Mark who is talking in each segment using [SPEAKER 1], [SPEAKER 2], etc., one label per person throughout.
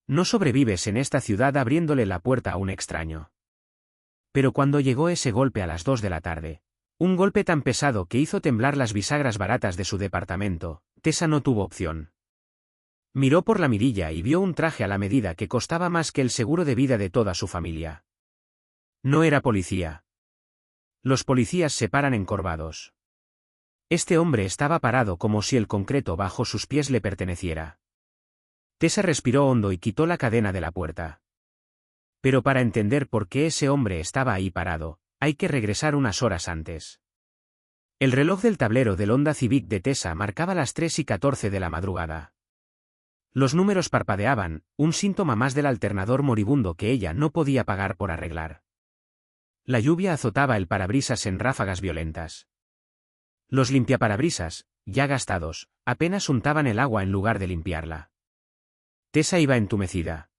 [SPEAKER 1] No sobrevives en esta ciudad abriéndole la puerta a un extraño. Pero cuando llegó ese golpe a las 2 de la tarde, un golpe tan pesado que hizo temblar las bisagras baratas de su departamento, Tessa no tuvo opción. Miró por la mirilla y vio un traje a la medida que costaba más que el seguro de vida de toda su familia. No era policía. Los policías se paran encorvados. Este hombre estaba parado como si el concreto bajo sus pies le perteneciera. Tessa respiró hondo y quitó la cadena de la puerta. Pero para entender por qué ese hombre estaba ahí parado, hay que regresar unas horas antes. El reloj del tablero del Honda Civic de Tessa marcaba las 3:14 de la madrugada. Los números parpadeaban, un síntoma más del alternador moribundo que ella no podía pagar por arreglar. La lluvia azotaba el parabrisas en ráfagas violentas. Los limpiaparabrisas, ya gastados, apenas untaban el agua en lugar de limpiarla. Tessa iba entumecida.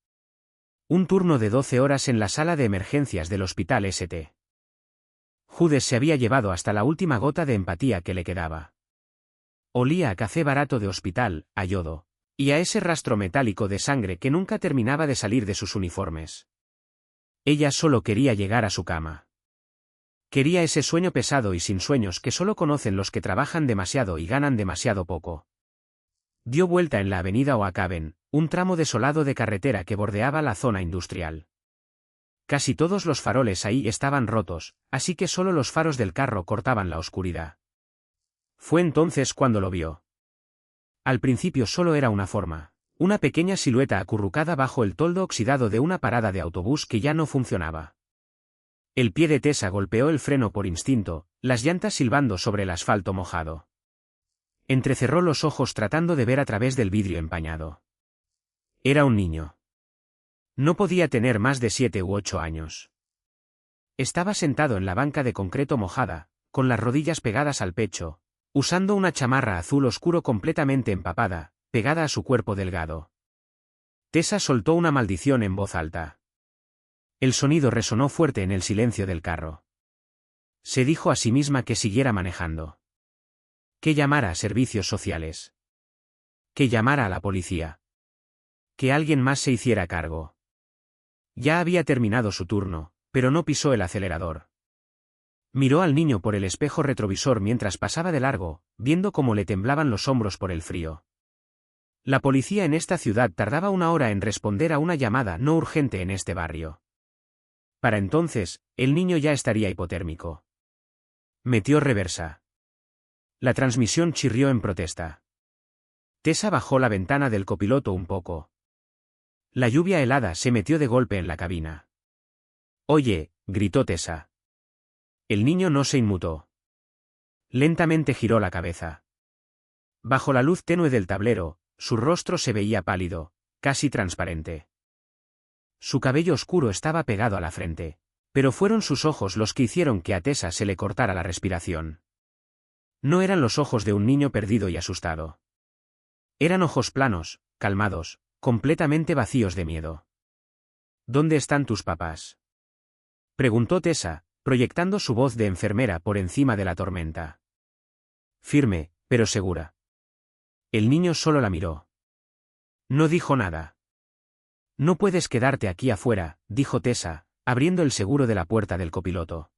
[SPEAKER 1] Un turno de 12 horas en la sala de emergencias del hospital St. Judes se había llevado hasta la última gota de empatía que le quedaba. Olía a café barato de hospital, a yodo, y a ese rastro metálico de sangre que nunca terminaba de salir de sus uniformes. Ella solo quería llegar a su cama. Quería ese sueño pesado y sin sueños que solo conocen los que trabajan demasiado y ganan demasiado poco. Dio vuelta en la avenida Oakaven, un tramo desolado de carretera que bordeaba la zona industrial. Casi todos los faroles ahí estaban rotos, así que solo los faros del carro cortaban la oscuridad. Fue entonces cuando lo vio. Al principio solo era una forma, una pequeña silueta acurrucada bajo el toldo oxidado de una parada de autobús que ya no funcionaba. El pie de Tessa golpeó el freno por instinto, las llantas silbando sobre el asfalto mojado. Entrecerró los ojos tratando de ver a través del vidrio empañado. Era un niño. No podía tener más de 7 u 8 años. Estaba sentado en la banca de concreto mojada, con las rodillas pegadas al pecho, usando una chamarra azul oscuro completamente empapada, pegada a su cuerpo delgado. Tessa soltó una maldición en voz alta. El sonido resonó fuerte en el silencio del carro. Se dijo a sí misma que siguiera manejando. Que llamara a servicios sociales. Que llamara a la policía. Que alguien más se hiciera cargo. Ya había terminado su turno, pero no pisó el acelerador. Miró al niño por el espejo retrovisor mientras pasaba de largo, viendo cómo le temblaban los hombros por el frío. La policía en esta ciudad tardaba 1 hora en responder a una llamada no urgente en este barrio. Para entonces, el niño ya estaría hipotérmico. Metió reversa. La transmisión chirrió en protesta. Tessa bajó la ventana del copiloto un poco. La lluvia helada se metió de golpe en la cabina. «Oye», gritó Tessa. El niño no se inmutó. Lentamente giró la cabeza. Bajo la luz tenue del tablero, su rostro se veía pálido, casi transparente. Su cabello oscuro estaba pegado a la frente, pero fueron sus ojos los que hicieron que a Tessa se le cortara la respiración. No eran los ojos de un niño perdido y asustado. Eran ojos planos, calmados, completamente vacíos de miedo. «¿Dónde están tus papás?», preguntó Tessa, proyectando su voz de enfermera por encima de la tormenta. Firme, pero segura. El niño solo la miró. No dijo nada. «No puedes quedarte aquí afuera», dijo Tessa, abriendo el seguro de la puerta del copiloto.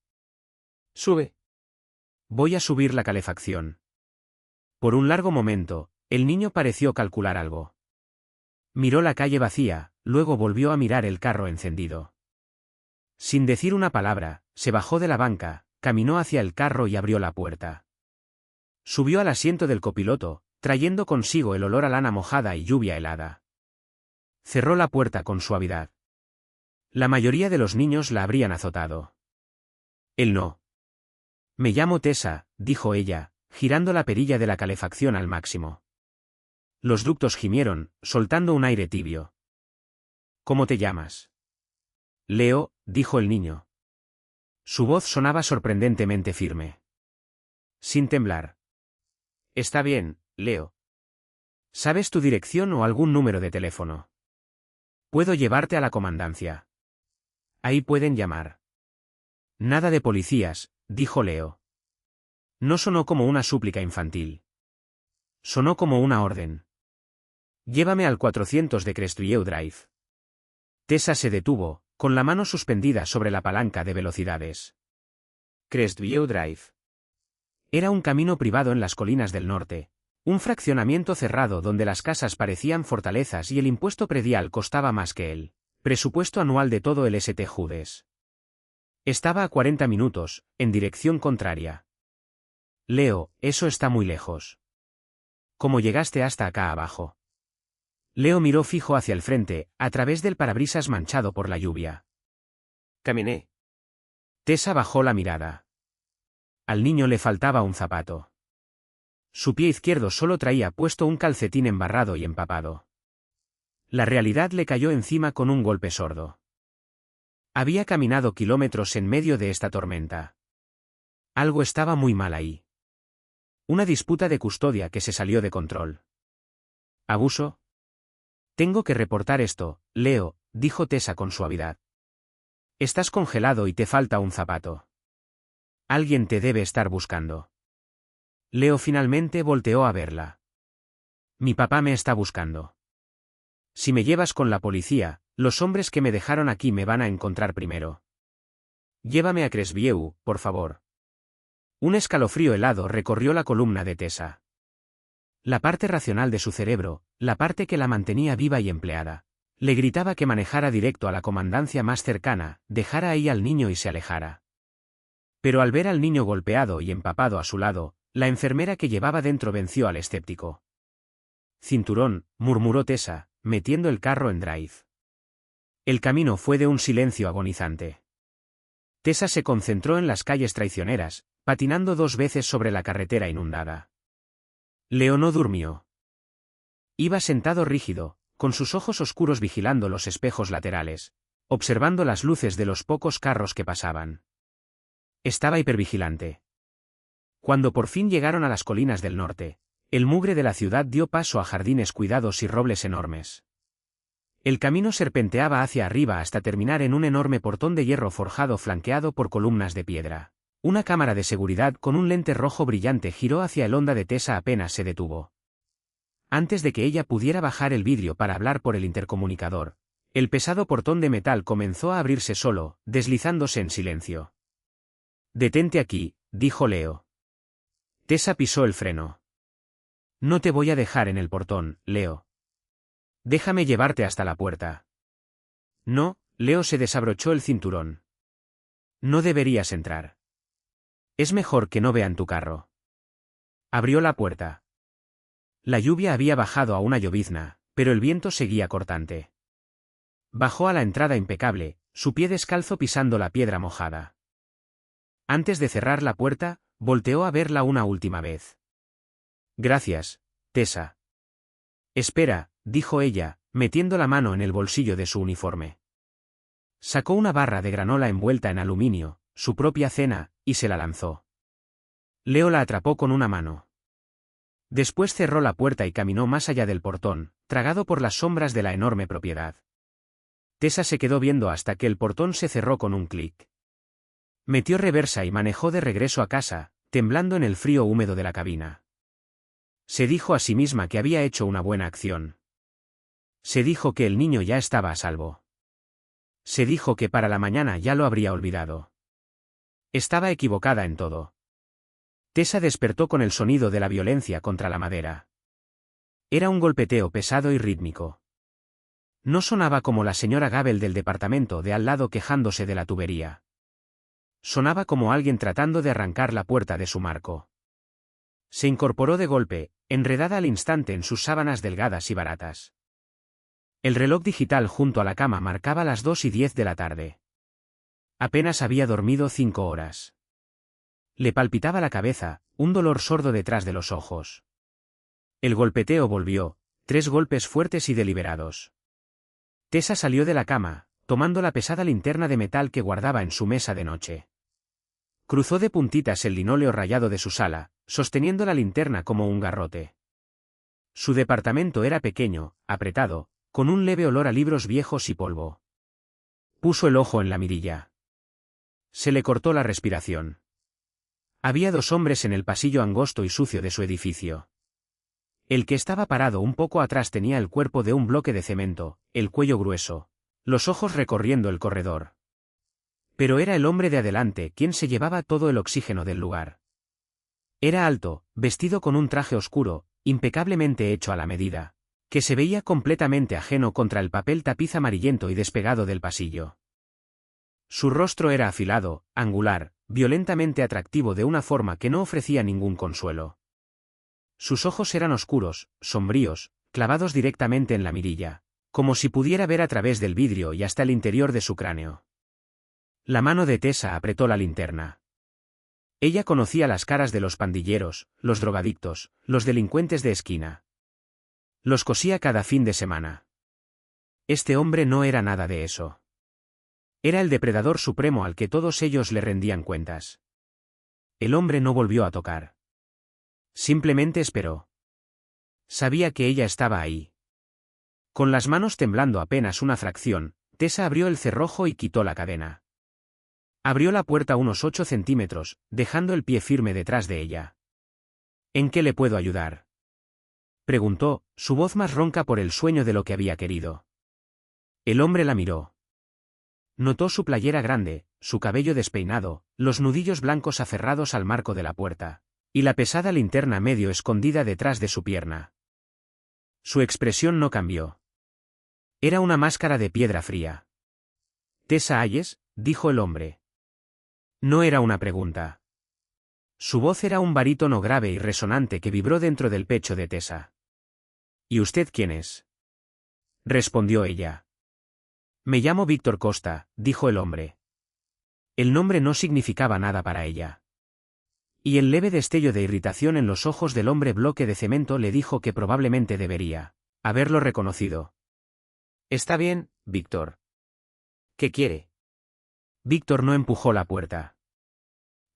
[SPEAKER 1] «Sube». «Voy a subir la calefacción». Por un largo momento, el niño pareció calcular algo. Miró la calle vacía, luego volvió a mirar el carro encendido. Sin decir una palabra, se bajó de la banca, caminó hacia el carro y abrió la puerta. Subió al asiento del copiloto, trayendo consigo el olor a lana mojada y lluvia helada. Cerró la puerta con suavidad. La mayoría de los niños la habrían azotado. Él no. «Me llamo Tessa», dijo ella, girando la perilla de la calefacción al máximo. Los ductos gimieron, soltando un aire tibio. «¿Cómo te llamas?». «Leo», dijo el niño. Su voz sonaba sorprendentemente firme. Sin temblar. «Está bien, Leo. ¿Sabes tu dirección o algún número de teléfono? Puedo llevarte a la comandancia. Ahí pueden llamar». «Nada de policías», dijo Leo. No sonó como una súplica infantil. Sonó como una orden. «Llévame al 400 de Crestview Drive». Tessa se detuvo, con la mano suspendida sobre la palanca de velocidades. Crestview Drive. Era un camino privado en las colinas del norte, un fraccionamiento cerrado donde las casas parecían fortalezas y el impuesto predial costaba más que el presupuesto anual de todo el St. Judes. Estaba a 40 minutos, en dirección contraria. Leo, eso está muy lejos. ¿Cómo llegaste hasta acá abajo? Leo miró fijo hacia el frente, a través del parabrisas manchado por la lluvia.
[SPEAKER 2] Caminé.
[SPEAKER 1] Tessa bajó la mirada. Al niño le faltaba un zapato. Su pie izquierdo solo traía puesto un calcetín embarrado y empapado. La realidad le cayó encima con un golpe sordo. Había caminado kilómetros en medio de esta tormenta. Algo estaba muy mal ahí. Una disputa de custodia que se salió de control. ¿Abuso? Tengo que reportar esto, Leo, dijo Tessa con suavidad. Estás congelado y te falta un zapato. Alguien te debe estar buscando. Leo finalmente volteó a verla. Mi papá me está buscando. Si me llevas con la policía, los hombres que me dejaron aquí me van a encontrar primero. Llévame a Crestview, por favor. Un escalofrío helado recorrió la columna de Tessa. La parte racional de su cerebro, la parte que la mantenía viva y empleada, le gritaba que manejara directo a la comandancia más cercana, dejara ahí al niño y se alejara. Pero al ver al niño golpeado y empapado a su lado, la enfermera que llevaba dentro venció al escéptico. Cinturón, murmuró Tessa, metiendo el carro en drive. El camino fue de un silencio agonizante. Tessa se concentró en las calles traicioneras, patinando 2 veces sobre la carretera inundada. Leo no durmió. Iba sentado rígido, con sus ojos oscuros vigilando los espejos laterales, observando las luces de los pocos carros que pasaban. Estaba hipervigilante. Cuando por fin llegaron a las colinas del norte, el mugre de la ciudad dio paso a jardines cuidados y robles enormes. El camino serpenteaba hacia arriba hasta terminar en un enorme portón de hierro forjado flanqueado por columnas de piedra. Una cámara de seguridad con un lente rojo brillante giró hacia el Honda de Tessa apenas se detuvo. Antes de que ella pudiera bajar el vidrio para hablar por el intercomunicador, el pesado portón de metal comenzó a abrirse solo, deslizándose en silencio. «Detente aquí», dijo Leo. Tessa pisó el freno. «No te voy a dejar en el portón, Leo. Déjame llevarte hasta la puerta». «No», Leo se desabrochó el cinturón. «No deberías entrar. Es mejor que no vean tu carro». Abrió la puerta. La lluvia había bajado a una llovizna, pero el viento seguía cortante. Bajó a la entrada impecable, su pie descalzo pisando la piedra mojada. Antes de cerrar la puerta, volteó a verla una última vez. «Gracias, Tessa». «Espera», dijo ella, metiendo la mano en el bolsillo de su uniforme. Sacó una barra de granola envuelta en aluminio, su propia cena, y se la lanzó. Leo la atrapó con una mano. Después cerró la puerta y caminó más allá del portón, tragado por las sombras de la enorme propiedad. Tessa se quedó viendo hasta que el portón se cerró con un clic. Metió reversa y manejó de regreso a casa, temblando en el frío húmedo de la cabina. Se dijo a sí misma que había hecho una buena acción. Se dijo que el niño ya estaba a salvo. Se dijo que para la mañana ya lo habría olvidado. Estaba equivocada en todo. Tessa despertó con el sonido de la violencia contra la madera. Era un golpeteo pesado y rítmico. No sonaba como la señora Gabel del departamento de al lado quejándose de la tubería. Sonaba como alguien tratando de arrancar la puerta de su marco. Se incorporó de golpe, enredada al instante en sus sábanas delgadas y baratas. El reloj digital junto a la cama marcaba las 2:10 de la tarde. Apenas había dormido 5 horas. Le palpitaba la cabeza, un dolor sordo detrás de los ojos. El golpeteo volvió, 3 golpes fuertes y deliberados. Tessa salió de la cama, tomando la pesada linterna de metal que guardaba en su mesa de noche. Cruzó de puntitas el linóleo rayado de su sala, sosteniendo la linterna como un garrote. Su departamento era pequeño, apretado, con un leve olor a libros viejos y polvo. Puso el ojo en la mirilla. Se le cortó la respiración. Había 2 hombres en el pasillo angosto y sucio de su edificio. El que estaba parado un poco atrás tenía el cuerpo de un bloque de cemento, el cuello grueso, los ojos recorriendo el corredor. Pero era el hombre de adelante quien se llevaba todo el oxígeno del lugar. Era alto, vestido con un traje oscuro, impecablemente hecho a la medida, que se veía completamente ajeno contra el papel tapiz amarillento y despegado del pasillo. Su rostro era afilado, angular, violentamente atractivo de una forma que no ofrecía ningún consuelo. Sus ojos eran oscuros, sombríos, clavados directamente en la mirilla, como si pudiera ver a través del vidrio y hasta el interior de su cráneo. La mano de Tessa apretó la linterna. Ella conocía las caras de los pandilleros, los drogadictos, los delincuentes de esquina. Los cosía cada fin de semana. Este hombre no era nada de eso. Era el depredador supremo al que todos ellos le rendían cuentas. El hombre no volvió a tocar. Simplemente esperó. Sabía que ella estaba ahí. Con las manos temblando apenas una fracción, Tessa abrió el cerrojo y quitó la cadena. Abrió la puerta unos 8 centímetros, dejando el pie firme detrás de ella. ¿En qué le puedo ayudar?, preguntó, su voz más ronca por el sueño de lo que había querido. El hombre la miró. Notó su playera grande, su cabello despeinado, los nudillos blancos aferrados al marco de la puerta, y la pesada linterna medio escondida detrás de su pierna. Su expresión no cambió. Era una máscara de piedra fría. «¿Tessa Hayes?», dijo el hombre. No era una pregunta. Su voz era un barítono grave y resonante que vibró dentro del pecho de Tessa. «¿Y usted quién es?», respondió ella. «Me llamo Víctor Costa», dijo el hombre. El nombre no significaba nada para ella. Y el leve destello de irritación en los ojos del hombre bloque de cemento le dijo que probablemente debería haberlo reconocido. «Está bien, Víctor. ¿Qué quiere?». Víctor no empujó la puerta.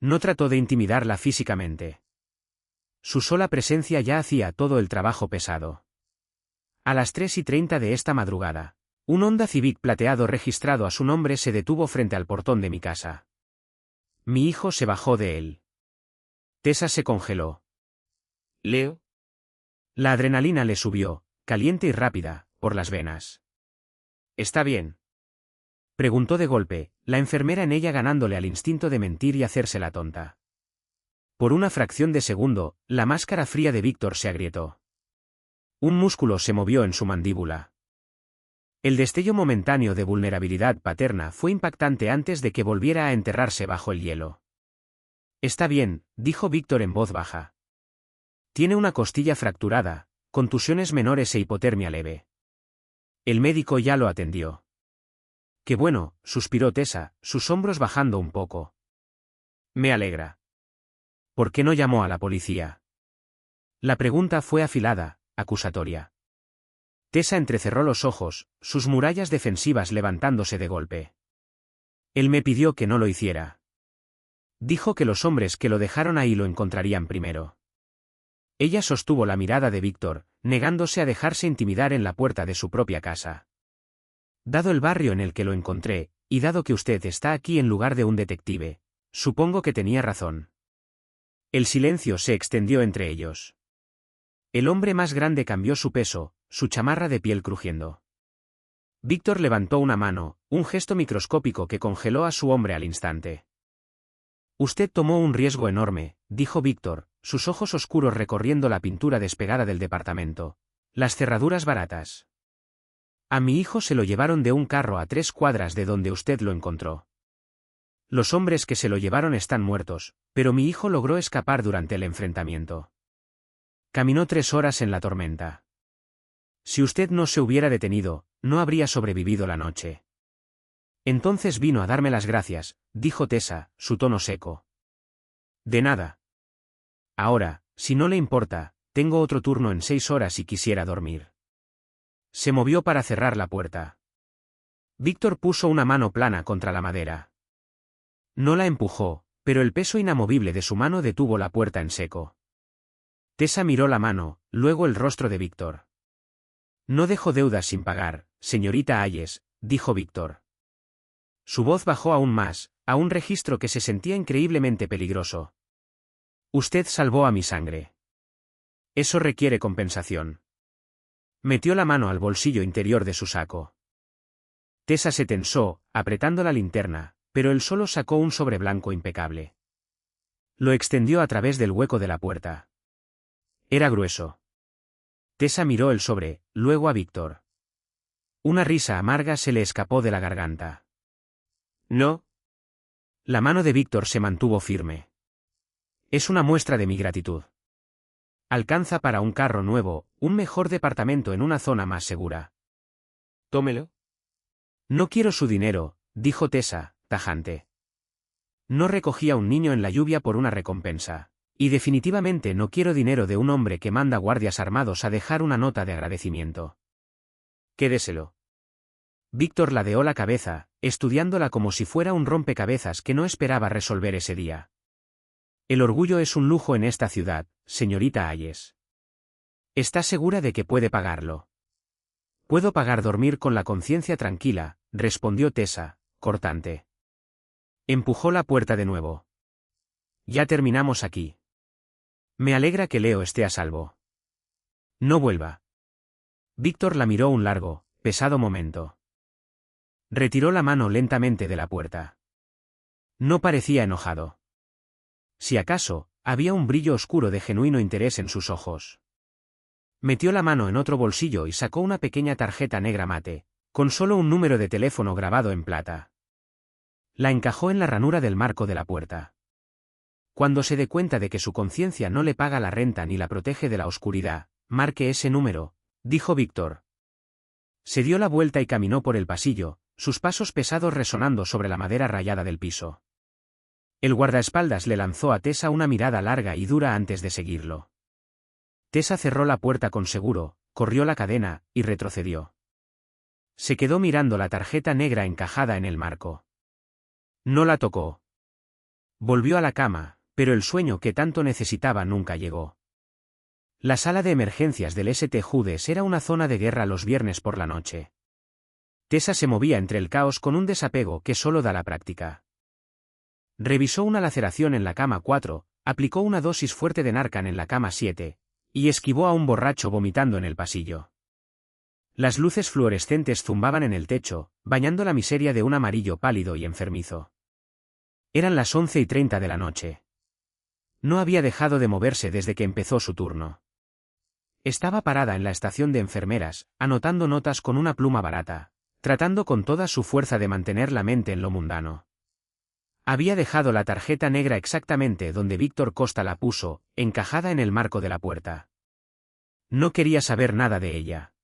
[SPEAKER 1] No trató de intimidarla físicamente. Su sola presencia ya hacía todo el trabajo pesado. A las 3:30 de esta madrugada, un Honda Civic plateado registrado a su nombre se detuvo frente al portón de mi casa. Mi hijo se bajó de él. Tessa se congeló. «¿Leo?». La adrenalina le subió, caliente y rápida, por las venas. «¿Está bien?», preguntó de golpe, la enfermera en ella ganándole al instinto de mentir y hacerse la tonta. Por una fracción de segundo, la máscara fría de Víctor se agrietó. Un músculo se movió en su mandíbula. El destello momentáneo de vulnerabilidad paterna fue impactante antes de que volviera a enterrarse bajo el hielo. «Está bien», dijo Víctor en voz baja. «Tiene una costilla fracturada, contusiones menores e hipotermia leve. El médico ya lo atendió». «Qué bueno», suspiró Tessa, sus hombros bajando un poco. «Me alegra». «¿Por qué no llamó a la policía?». La pregunta fue afilada, acusatoria. Tessa entrecerró los ojos, sus murallas defensivas levantándose de golpe. «Él me pidió que no lo hiciera. Dijo que los hombres que lo dejaron ahí lo encontrarían primero». Ella sostuvo la mirada de Víctor, negándose a dejarse intimidar en la puerta de su propia casa. «Dado el barrio en el que lo encontré, y dado que usted está aquí en lugar de un detective, supongo que tenía razón». El silencio se extendió entre ellos. El hombre más grande cambió su peso, su chamarra de piel crujiendo. Víctor levantó una mano, un gesto microscópico que congeló a su hombre al instante. «Usted tomó un riesgo enorme», dijo Víctor, sus ojos oscuros recorriendo la pintura despegada del departamento. «Las cerraduras baratas. A mi hijo se lo llevaron de un carro a 3 cuadras de donde usted lo encontró. Los hombres que se lo llevaron están muertos, pero mi hijo logró escapar durante el enfrentamiento. Caminó 3 horas en la tormenta. Si usted no se hubiera detenido, no habría sobrevivido la noche». «Entonces vino a darme las gracias», dijo Tessa, su tono seco. «De nada. Ahora, si no le importa, tengo otro turno en 6 horas y quisiera dormir». Se movió para cerrar la puerta. Víctor puso una mano plana contra la madera. No la empujó, pero el peso inamovible de su mano detuvo la puerta en seco. Tessa miró la mano, luego el rostro de Víctor. «No dejo deudas sin pagar, señorita Hayes», dijo Víctor. Su voz bajó aún más, a un registro que se sentía increíblemente peligroso. «Usted salvó a mi sangre. Eso requiere compensación». Metió la mano al bolsillo interior de su saco. Tessa se tensó, apretando la linterna, pero él solo sacó un sobre blanco impecable. Lo extendió a través del hueco de la puerta. Era grueso. Tessa miró el sobre, luego a Víctor. Una risa amarga se le escapó de la garganta.
[SPEAKER 2] No.
[SPEAKER 1] La mano de Víctor se mantuvo firme. Es una muestra de mi gratitud. Alcanza para un carro nuevo, un mejor departamento en una zona más segura.
[SPEAKER 2] Tómelo.
[SPEAKER 1] No quiero su dinero, dijo Tessa, tajante. No recogía un niño en la lluvia por una recompensa. Y definitivamente no quiero dinero de un hombre que manda guardias armados a dejar una nota de agradecimiento.
[SPEAKER 2] Quédeselo.
[SPEAKER 1] Víctor ladeó la cabeza, estudiándola como si fuera un rompecabezas que no esperaba resolver ese día. El orgullo es un lujo en esta ciudad, señorita Hayes. ¿Está segura de que puede pagarlo? Puedo pagar dormir con la conciencia tranquila, respondió Tessa, cortante. Empujó la puerta de nuevo. Ya terminamos aquí. Me alegra que Leo esté a salvo. No vuelva. Víctor la miró un largo, pesado momento. Retiró la mano lentamente de la puerta. No parecía enojado. Si acaso, había un brillo oscuro de genuino interés en sus ojos. Metió la mano en otro bolsillo y sacó una pequeña tarjeta negra mate, con solo un número de teléfono grabado en plata. La encajó en la ranura del marco de la puerta. Cuando se dé cuenta de que su conciencia no le paga la renta ni la protege de la oscuridad, marque ese número, dijo Víctor. Se dio la vuelta y caminó por el pasillo, sus pasos pesados resonando sobre la madera rayada del piso. El guardaespaldas le lanzó a Tessa una mirada larga y dura antes de seguirlo. Tessa cerró la puerta con seguro, corrió la cadena, y retrocedió. Se quedó mirando la tarjeta negra encajada en el marco. No la tocó. Volvió a la cama, pero el sueño que tanto necesitaba nunca llegó. La sala de emergencias del St. Judes era una zona de guerra los viernes por la noche. Tessa se movía entre el caos con un desapego que solo da la práctica. Revisó una laceración en la cama 4, aplicó una dosis fuerte de Narcan en la cama 7, y esquivó a un borracho vomitando en el pasillo. Las luces fluorescentes zumbaban en el techo, bañando la miseria de un amarillo pálido y enfermizo. Eran las 11:30 de la noche. No había dejado de moverse desde que empezó su turno. Estaba parada en la estación de enfermeras, anotando notas con una pluma barata, tratando con toda su fuerza de mantener la mente en lo mundano. Había dejado la tarjeta negra exactamente donde Víctor Costa la puso, encajada en el marco de la puerta. No quería saber nada de ella.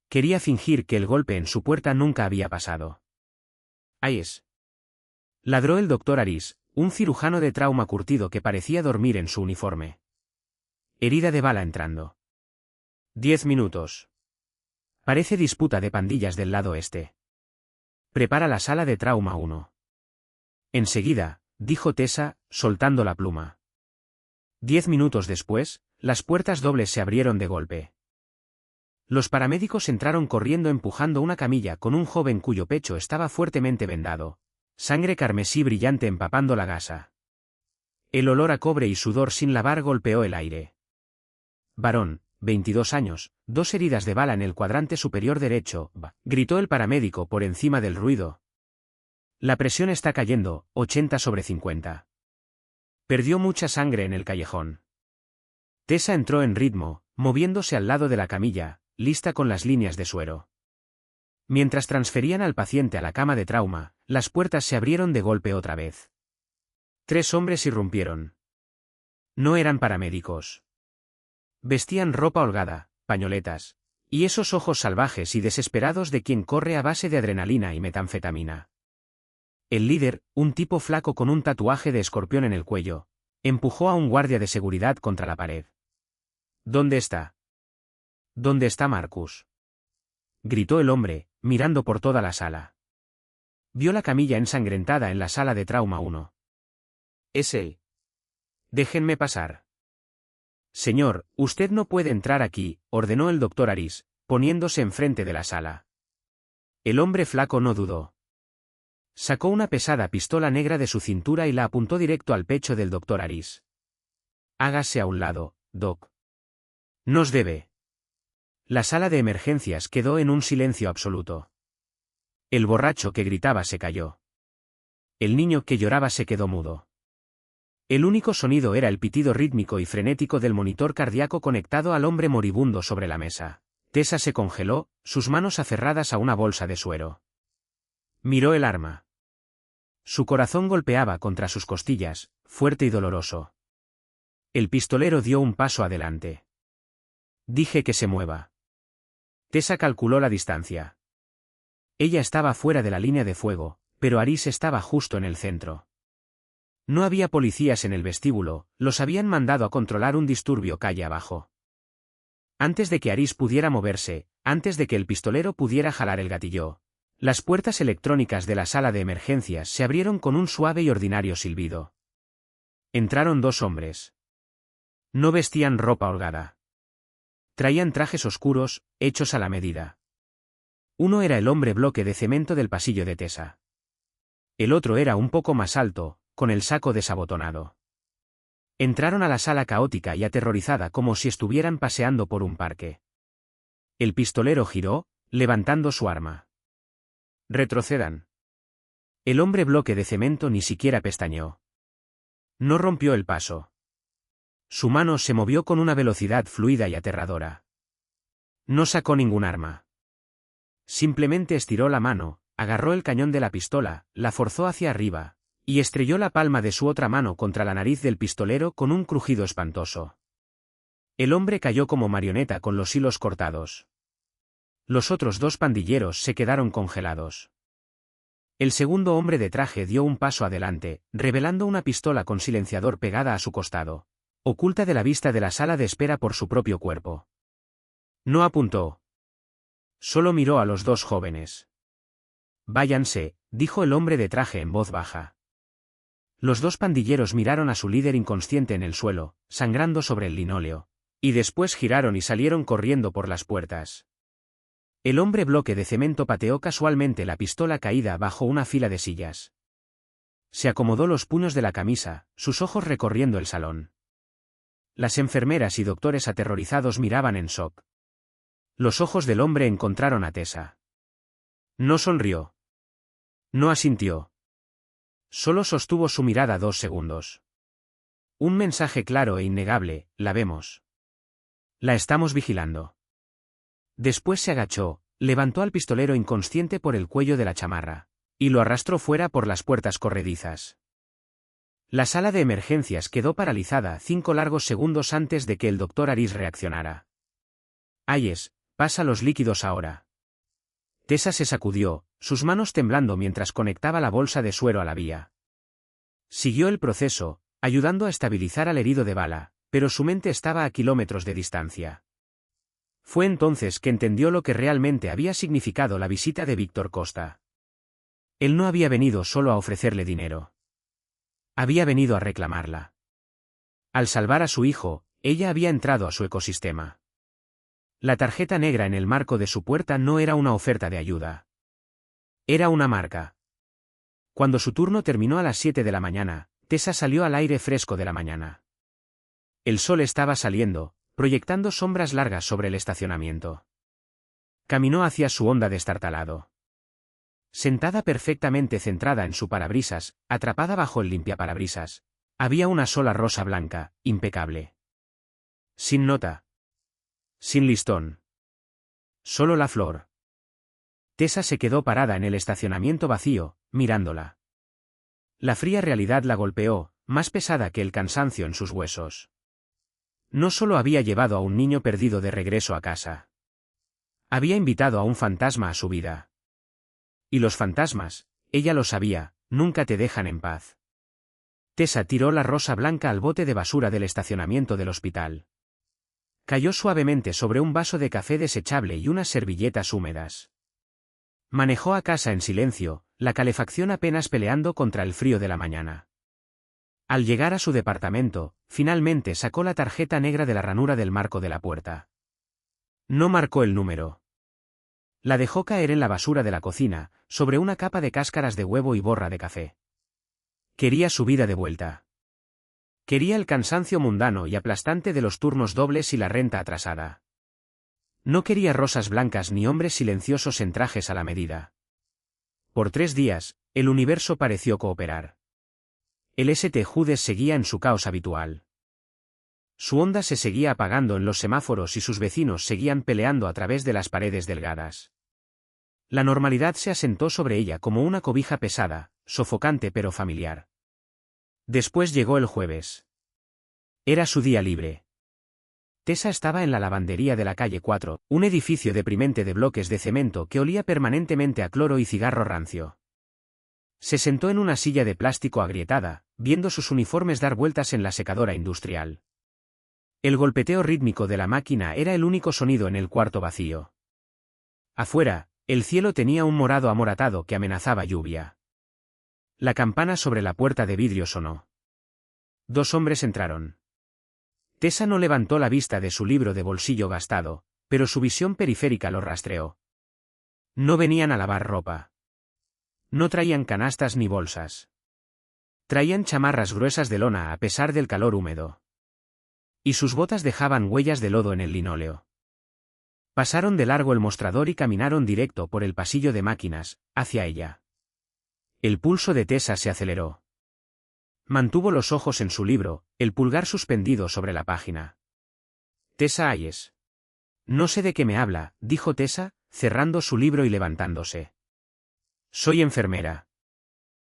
[SPEAKER 1] Quería fingir que el golpe en su puerta nunca había pasado. «Hayes», ladró el doctor Aris, un cirujano de trauma curtido que parecía dormir en su uniforme. Herida de bala entrando. 10 minutos. Parece disputa de pandillas del lado este. Prepara la sala de trauma 1. Enseguida, dijo Tessa, soltando la pluma. 10 minutos después, las puertas dobles se abrieron de golpe. Los paramédicos entraron corriendo empujando una camilla con un joven cuyo pecho estaba fuertemente vendado, sangre carmesí brillante empapando la gasa. El olor a cobre y sudor sin lavar golpeó el aire. Varón, 22 años, 2 heridas de bala en el cuadrante superior derecho, gritó el paramédico por encima del ruido. La presión está cayendo, 80/50. Perdió mucha sangre en el callejón. Tessa entró en ritmo, moviéndose al lado de la camilla, lista con las líneas de suero. Mientras transferían al paciente a la cama de trauma, las puertas se abrieron de golpe otra vez. 3 hombres irrumpieron. No eran paramédicos. Vestían ropa holgada, pañoletas, y esos ojos salvajes y desesperados de quien corre a base de adrenalina y metanfetamina. El líder, un tipo flaco con un tatuaje de escorpión en el cuello, empujó a un guardia de seguridad contra la pared. ¿Dónde está? ¿Dónde está Marcus?, gritó el hombre, mirando por toda la sala. Vio la camilla ensangrentada en la sala de trauma 1. Es él. Déjenme pasar. Señor, usted no puede entrar aquí, ordenó el doctor Aris, poniéndose enfrente de la sala. El hombre flaco no dudó. Sacó una pesada pistola negra de su cintura y la apuntó directo al pecho del doctor Aris. Hágase a un lado, Doc. Nos debe. La sala de emergencias quedó en un silencio absoluto. El borracho que gritaba se calló. El niño que lloraba se quedó mudo. El único sonido era el pitido rítmico y frenético del monitor cardíaco conectado al hombre moribundo sobre la mesa. Tessa se congeló, sus manos aferradas a una bolsa de suero. Miró el arma. Su corazón golpeaba contra sus costillas, fuerte y doloroso. El pistolero dio un paso adelante. Dije que se mueva. Tessa calculó la distancia. Ella estaba fuera de la línea de fuego, pero Aris estaba justo en el centro. No había policías en el vestíbulo, los habían mandado a controlar un disturbio calle abajo. Antes de que Aris pudiera moverse, antes de que el pistolero pudiera jalar el gatillo, las puertas electrónicas de la sala de emergencias se abrieron con un suave y ordinario silbido. Entraron dos hombres. No vestían ropa holgada. Traían trajes oscuros, hechos a la medida. Uno era el hombre bloque de cemento del pasillo de Tessa. El otro era un poco más alto, con el saco desabotonado. Entraron a la sala caótica y aterrorizada como si estuvieran paseando por un parque. El pistolero giró, levantando su arma. «Retrocedan». El hombre bloque de cemento ni siquiera pestañeó. No rompió el paso. Su mano se movió con una velocidad fluida y aterradora. No sacó ningún arma. Simplemente estiró la mano, agarró el cañón de la pistola, la forzó hacia arriba, y estrelló la palma de su otra mano contra la nariz del pistolero con un crujido espantoso. El hombre cayó como marioneta con los hilos cortados. Los otros dos pandilleros se quedaron congelados. El segundo hombre de traje dio un paso adelante, revelando una pistola con silenciador pegada a su costado, oculta de la vista de la sala de espera por su propio cuerpo. No apuntó. Solo miró a los dos jóvenes. «Váyanse», dijo el hombre de traje en voz baja. Los dos pandilleros miraron a su líder inconsciente en el suelo, sangrando sobre el linóleo, y después giraron y salieron corriendo por las puertas. El hombre bloque de cemento pateó casualmente la pistola caída bajo una fila de sillas. Se acomodó los puños de la camisa, sus ojos recorriendo el salón. Las enfermeras y doctores aterrorizados miraban en shock. Los ojos del hombre encontraron a Tessa. No sonrió. No asintió. Solo sostuvo su mirada 2 segundos. Un mensaje claro e innegable: la vemos. La estamos vigilando. Después se agachó, levantó al pistolero inconsciente por el cuello de la chamarra, y lo arrastró fuera por las puertas corredizas. La sala de emergencias quedó paralizada 5 largos segundos antes de que el doctor Aris reaccionara. «Ayes, pasa los líquidos ahora». Tessa se sacudió, sus manos temblando mientras conectaba la bolsa de suero a la vía. Siguió el proceso, ayudando a estabilizar al herido de bala, pero su mente estaba a kilómetros de distancia. Fue entonces que entendió lo que realmente había significado la visita de Víctor Costa. Él no había venido solo a ofrecerle dinero. Había venido a reclamarla. Al salvar a su hijo, ella había entrado a su ecosistema. La tarjeta negra en el marco de su puerta no era una oferta de ayuda. Era una marca. Cuando su turno terminó a las 7 de la mañana, Tessa salió al aire fresco de la mañana. El sol estaba saliendo, proyectando sombras largas sobre el estacionamiento. Caminó hacia su Honda destartalado. Sentada perfectamente centrada en su parabrisas, atrapada bajo el limpiaparabrisas, había una sola rosa blanca, impecable. Sin nota. Sin listón. Solo la flor. Tessa se quedó parada en el estacionamiento vacío, mirándola. La fría realidad la golpeó, más pesada que el cansancio en sus huesos. No solo había llevado a un niño perdido de regreso a casa. Había invitado a un fantasma a su vida. Y los fantasmas, ella lo sabía, nunca te dejan en paz. Tessa tiró la rosa blanca al bote de basura del estacionamiento del hospital. Cayó suavemente sobre un vaso de café desechable y unas servilletas húmedas. Manejó a casa en silencio, la calefacción apenas peleando contra el frío de la mañana. Al llegar a su departamento, finalmente sacó la tarjeta negra de la ranura del marco de la puerta. No marcó el número. La dejó caer en la basura de la cocina, sobre una capa de cáscaras de huevo y borra de café. Quería su vida de vuelta. Quería el cansancio mundano y aplastante de los turnos dobles y la renta atrasada. No quería rosas blancas ni hombres silenciosos en trajes a la medida. Por 3 días, el universo pareció cooperar. El St. Judes seguía en su caos habitual. Su onda se seguía apagando en los semáforos y sus vecinos seguían peleando a través de las paredes delgadas. La normalidad se asentó sobre ella como una cobija pesada, sofocante pero familiar. Después llegó el jueves. Era su día libre. Tessa estaba en la lavandería de la calle 4, un edificio deprimente de bloques de cemento que olía permanentemente a cloro y cigarro rancio. Se sentó en una silla de plástico agrietada, viendo sus uniformes dar vueltas en la secadora industrial. El golpeteo rítmico de la máquina era el único sonido en el cuarto vacío. Afuera, el cielo tenía un morado amoratado que amenazaba lluvia. La campana sobre la puerta de vidrio sonó. 2 hombres entraron. Tessa no levantó la vista de su libro de bolsillo gastado, pero su visión periférica lo rastreó. No venían a lavar ropa. No traían canastas ni bolsas. Traían chamarras gruesas de lona a pesar del calor húmedo. Y sus botas dejaban huellas de lodo en el linóleo. Pasaron de largo el mostrador y caminaron directo por el pasillo de máquinas, hacia ella. El pulso de Tessa se aceleró. Mantuvo los ojos en su libro, el pulgar suspendido sobre la página. Tessa Hayes. No sé de qué me habla, dijo Tessa, cerrando su libro y levantándose. Soy enfermera.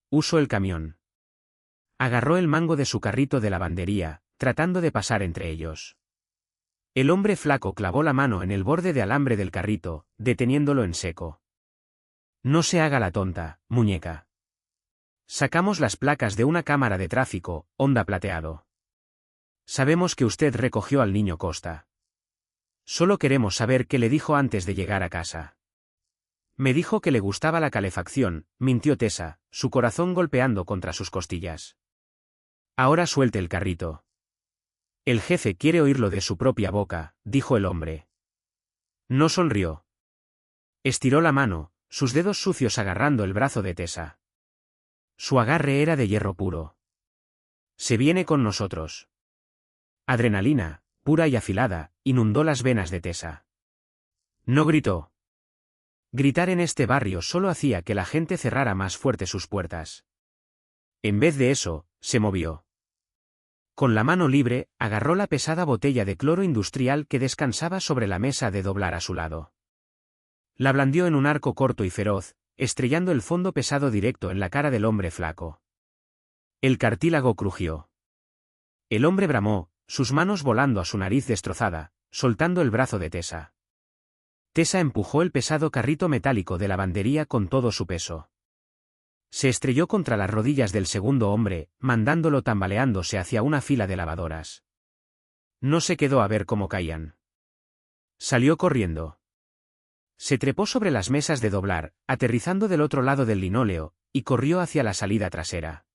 [SPEAKER 1] Uso el camión. Agarró el mango de su carrito de lavandería, tratando de pasar entre ellos. El hombre flaco clavó la mano en el borde de alambre del carrito, deteniéndolo en seco. No se haga la tonta, muñeca. Sacamos las placas de una cámara de tráfico, Honda plateado. Sabemos que usted recogió al niño Costa. Solo queremos saber qué le dijo antes de llegar a casa. Me dijo que le gustaba la calefacción, mintió Tessa, su corazón golpeando contra sus costillas. Ahora suelte el carrito. El jefe quiere oírlo de su propia boca, dijo el hombre. No sonrió. Estiró la mano, sus dedos sucios agarrando el brazo de Tessa. Su agarre era de hierro puro. Se viene con nosotros. Adrenalina, pura y afilada, inundó las venas de Tessa. No gritó. Gritar en este barrio solo hacía que la gente cerrara más fuerte sus puertas. En vez de eso, se movió. Con la mano libre, agarró la pesada botella de cloro industrial que descansaba sobre la mesa de doblar a su lado. La blandió en un arco corto y feroz, estrellando el fondo pesado directo en la cara del hombre flaco. El cartílago crujió. El hombre bramó, sus manos volando a su nariz destrozada, soltando el brazo de Tessa. Tessa empujó el pesado carrito metálico de lavandería con todo su peso. Se estrelló contra las rodillas del segundo hombre, mandándolo tambaleándose hacia una fila de lavadoras. No se quedó a ver cómo caían. Salió corriendo. Se trepó sobre las mesas de doblar, aterrizando del otro lado del linóleo, y corrió hacia la salida trasera.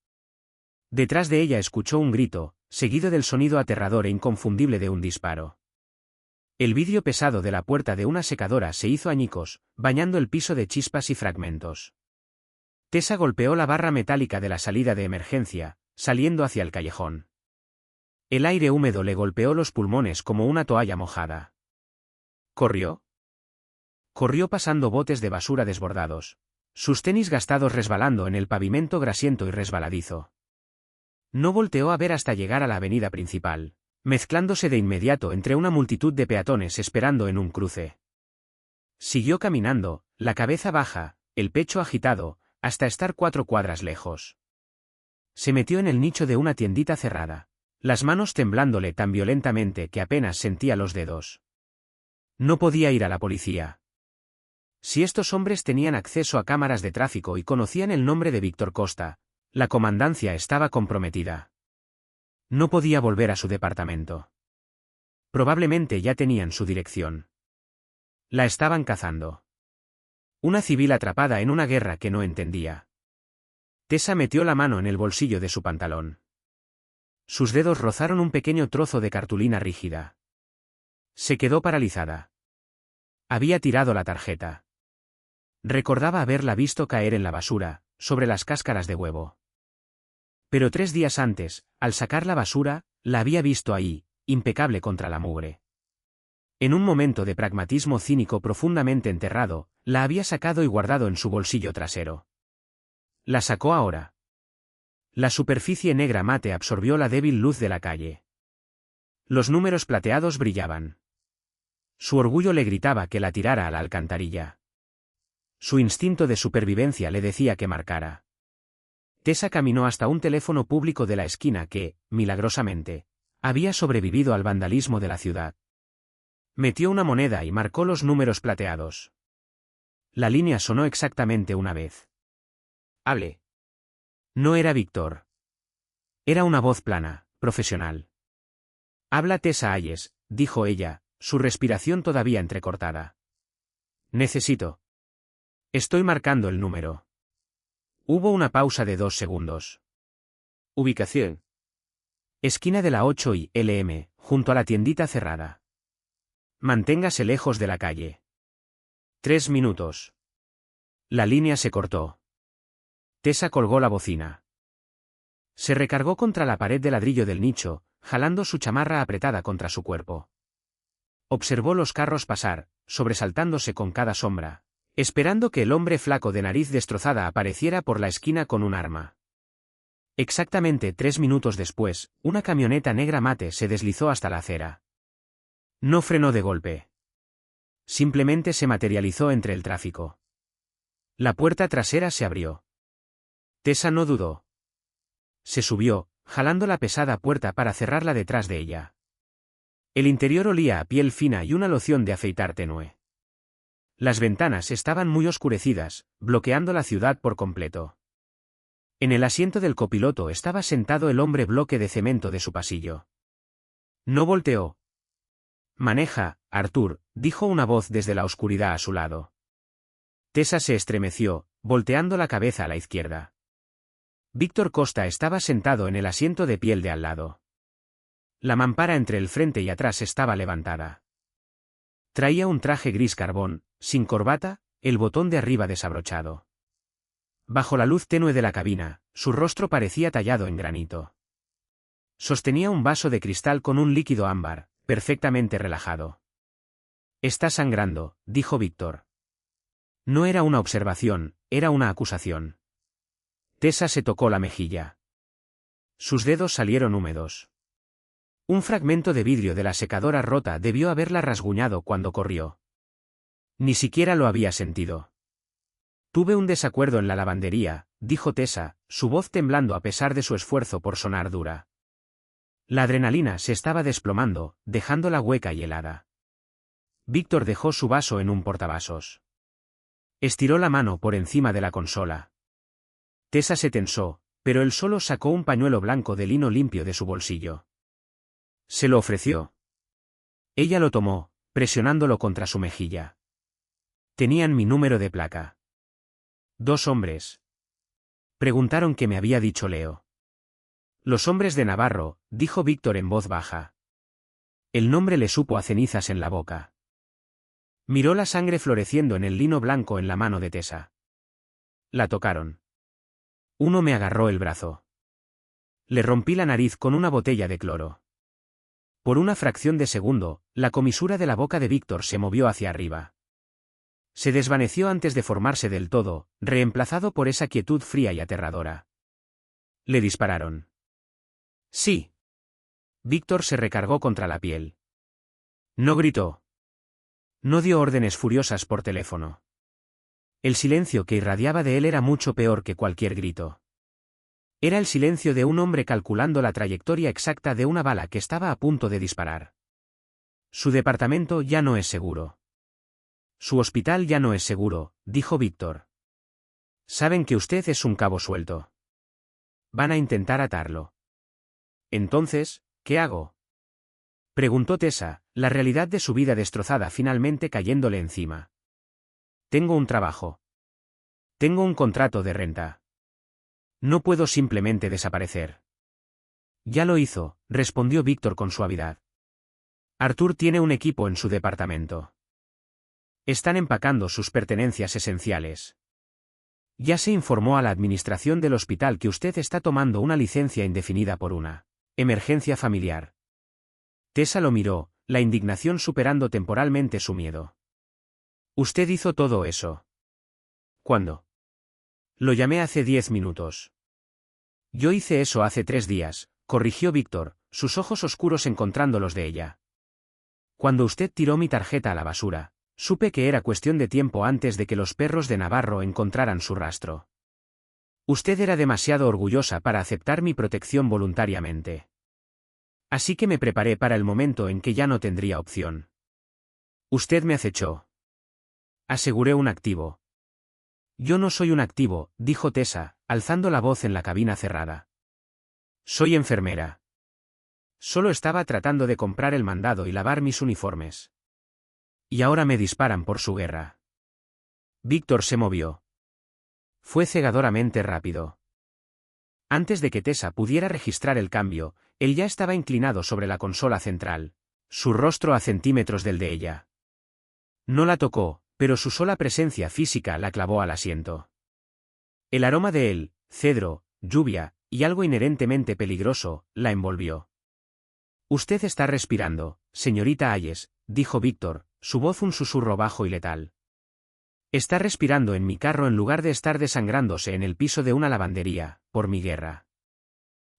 [SPEAKER 1] Detrás de ella escuchó un grito, seguido del sonido aterrador e inconfundible de un disparo. El vidrio pesado de la puerta de una secadora se hizo añicos, bañando el piso de chispas y fragmentos. Tessa golpeó la barra metálica de la salida de emergencia, saliendo hacia el callejón. El aire húmedo le golpeó los pulmones como una toalla mojada. ¿Corrió? Corrió pasando botes de basura desbordados, sus tenis gastados resbalando en el pavimento grasiento y resbaladizo. No volteó a ver hasta llegar a la avenida principal, mezclándose de inmediato entre una multitud de peatones esperando en un cruce. Siguió caminando, la cabeza baja, el pecho agitado, hasta estar 4 cuadras lejos. Se metió en el nicho de una tiendita cerrada, las manos temblándole tan violentamente que apenas sentía los dedos. No podía ir a la policía. Si estos hombres tenían acceso a cámaras de tráfico y conocían el nombre de Víctor Costa, la comandancia estaba comprometida. No podía volver a su departamento. Probablemente ya tenían su dirección. La estaban cazando. Una civil atrapada en una guerra que no entendía. Tessa metió la mano en el bolsillo de su pantalón. Sus dedos rozaron un pequeño trozo de cartulina rígida. Se quedó paralizada. Había tirado la tarjeta. Recordaba haberla visto caer en la basura, sobre las cáscaras de huevo. Pero 3 días antes, al sacar la basura, la había visto ahí, impecable contra la mugre. En un momento de pragmatismo cínico profundamente enterrado, la había sacado y guardado en su bolsillo trasero. La sacó ahora. La superficie negra mate absorbió la débil luz de la calle. Los números plateados brillaban. Su orgullo le gritaba que la tirara a la alcantarilla. Su instinto de supervivencia le decía que marcara. Tessa caminó hasta un teléfono público de la esquina que, milagrosamente, había sobrevivido al vandalismo de la ciudad. Metió una moneda y marcó los números plateados. La línea sonó exactamente una vez. «Hable». No era Víctor. Era una voz plana, profesional. «Habla Tessa Hayes», dijo ella, su respiración todavía entrecortada. «Necesito». «Estoy marcando el número». Hubo una pausa de 2 segundos.
[SPEAKER 2] Ubicación.
[SPEAKER 1] Esquina de la 8 y L.M., junto a la tiendita cerrada. Manténgase lejos de la calle. 3 minutos. La línea se cortó. Tessa colgó la bocina. Se recargó contra la pared de ladrillo del nicho, jalando su chamarra apretada contra su cuerpo. Observó los carros pasar, sobresaltándose con cada sombra, esperando que el hombre flaco de nariz destrozada apareciera por la esquina con un arma. Exactamente 3 minutos después, una camioneta negra mate se deslizó hasta la acera. No frenó de golpe. Simplemente se materializó entre el tráfico. La puerta trasera se abrió. Tessa no dudó. Se subió, jalando la pesada puerta para cerrarla detrás de ella. El interior olía a piel fina y una loción de afeitar tenue. Las ventanas estaban muy oscurecidas, bloqueando la ciudad por completo. En el asiento del copiloto estaba sentado el hombre bloque de cemento de su pasillo. No volteó. «Maneja, Arthur», dijo una voz desde la oscuridad a su lado. Tessa se estremeció, volteando la cabeza a la izquierda. Víctor Costa estaba sentado en el asiento de piel de al lado. La mampara entre el frente y atrás estaba levantada. Traía un traje gris carbón, sin corbata, el botón de arriba desabrochado. Bajo la luz tenue de la cabina, su rostro parecía tallado en granito. Sostenía un vaso de cristal con un líquido ámbar, perfectamente relajado. «Está sangrando», dijo Víctor. No era una observación, era una acusación. Tessa se tocó la mejilla. Sus dedos salieron húmedos. Un fragmento de vidrio de la secadora rota debió haberla rasguñado cuando corrió. Ni siquiera lo había sentido. «Tuve un desacuerdo en la lavandería», dijo Tessa, su voz temblando a pesar de su esfuerzo por sonar dura. La adrenalina se estaba desplomando, dejándola hueca y helada. Víctor dejó su vaso en un portavasos. Estiró la mano por encima de la consola. Tessa se tensó, pero él solo sacó un pañuelo blanco de lino limpio de su bolsillo. Se lo ofreció. Ella lo tomó, presionándolo contra su mejilla. «Tenían mi número de placa». «¿2 hombres?» Preguntaron qué me había dicho Leo. «Los hombres de Navarro», dijo Víctor en voz baja. El nombre le supo a cenizas en la boca. Miró la sangre floreciendo en el lino blanco en la mano de Tessa. La tocaron. Uno me agarró el brazo. Le rompí la nariz con una botella de cloro. Por una fracción de segundo, la comisura de la boca de Víctor se movió hacia arriba. Se desvaneció antes de formarse del todo, reemplazado por esa quietud fría y aterradora. Le dispararon. «Sí». Víctor se recargó contra la piel. No gritó. No dio órdenes furiosas por teléfono. El silencio que irradiaba de él era mucho peor que cualquier grito. Era el silencio de un hombre calculando la trayectoria exacta de una bala que estaba a punto de disparar. Su departamento ya no es seguro. Su hospital ya no es seguro, dijo Víctor. Saben que usted es un cabo suelto. Van a intentar atarlo. Entonces, ¿qué hago?, preguntó Tessa, la realidad de su vida destrozada finalmente cayéndole encima. Tengo un trabajo. Tengo un contrato de renta. No puedo simplemente desaparecer. Ya lo hizo, respondió Víctor con suavidad. Arthur tiene un equipo en su departamento. Están empacando sus pertenencias esenciales. Ya se informó a la administración del hospital que usted está tomando una licencia indefinida por una emergencia familiar. Tessa lo miró, la indignación superando temporalmente su miedo. ¿Usted hizo todo eso? ¿Cuándo? Lo llamé hace 10 minutos. Yo hice eso hace 3 días, corrigió Víctor, sus ojos oscuros encontrando los de ella. Cuando usted tiró mi tarjeta a la basura, supe que era cuestión de tiempo antes de que los perros de Navarro encontraran su rastro. Usted era demasiado orgullosa para aceptar mi protección voluntariamente. Así que me preparé para el momento en que ya no tendría opción. Usted me acechó. Aseguré un activo. Yo no soy un activo, dijo Tessa, alzando la voz en la cabina cerrada. Soy enfermera. Solo estaba tratando de comprar el mandado y lavar mis uniformes. Y ahora me disparan por su guerra. Víctor se movió. Fue cegadoramente rápido. Antes de que Tessa pudiera registrar el cambio, él ya estaba inclinado sobre la consola central, su rostro a centímetros del de ella. No la tocó, pero su sola presencia física la clavó al asiento. El aroma de él, cedro, lluvia, y algo inherentemente peligroso, la envolvió. Usted está respirando, señorita Hayes, dijo Víctor, su voz un susurro bajo y letal. Está respirando en mi carro en lugar de estar desangrándose en el piso de una lavandería, por mi guerra.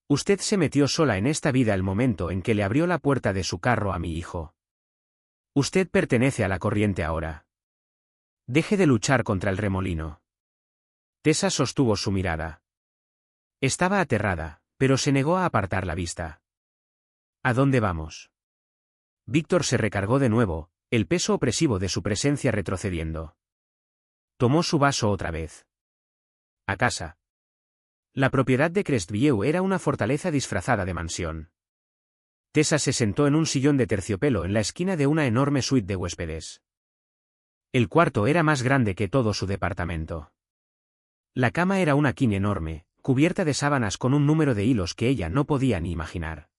[SPEAKER 1] Usted se metió sola en esta vida el momento en que le abrió la puerta de su carro a mi hijo. Usted pertenece a la corriente ahora. Deje de luchar contra el remolino. Tessa sostuvo su mirada. Estaba aterrada, pero se negó a apartar la vista. ¿A dónde vamos? Víctor se recargó de nuevo, el peso opresivo de su presencia retrocediendo. Tomó su vaso otra vez. A casa. La propiedad de Crestview era una fortaleza disfrazada de mansión. Tessa se sentó en un sillón de terciopelo en la esquina de una enorme suite de huéspedes. El cuarto era más grande que todo su departamento. La cama era una queen enorme, cubierta de sábanas con un número de hilos que ella no podía ni imaginar.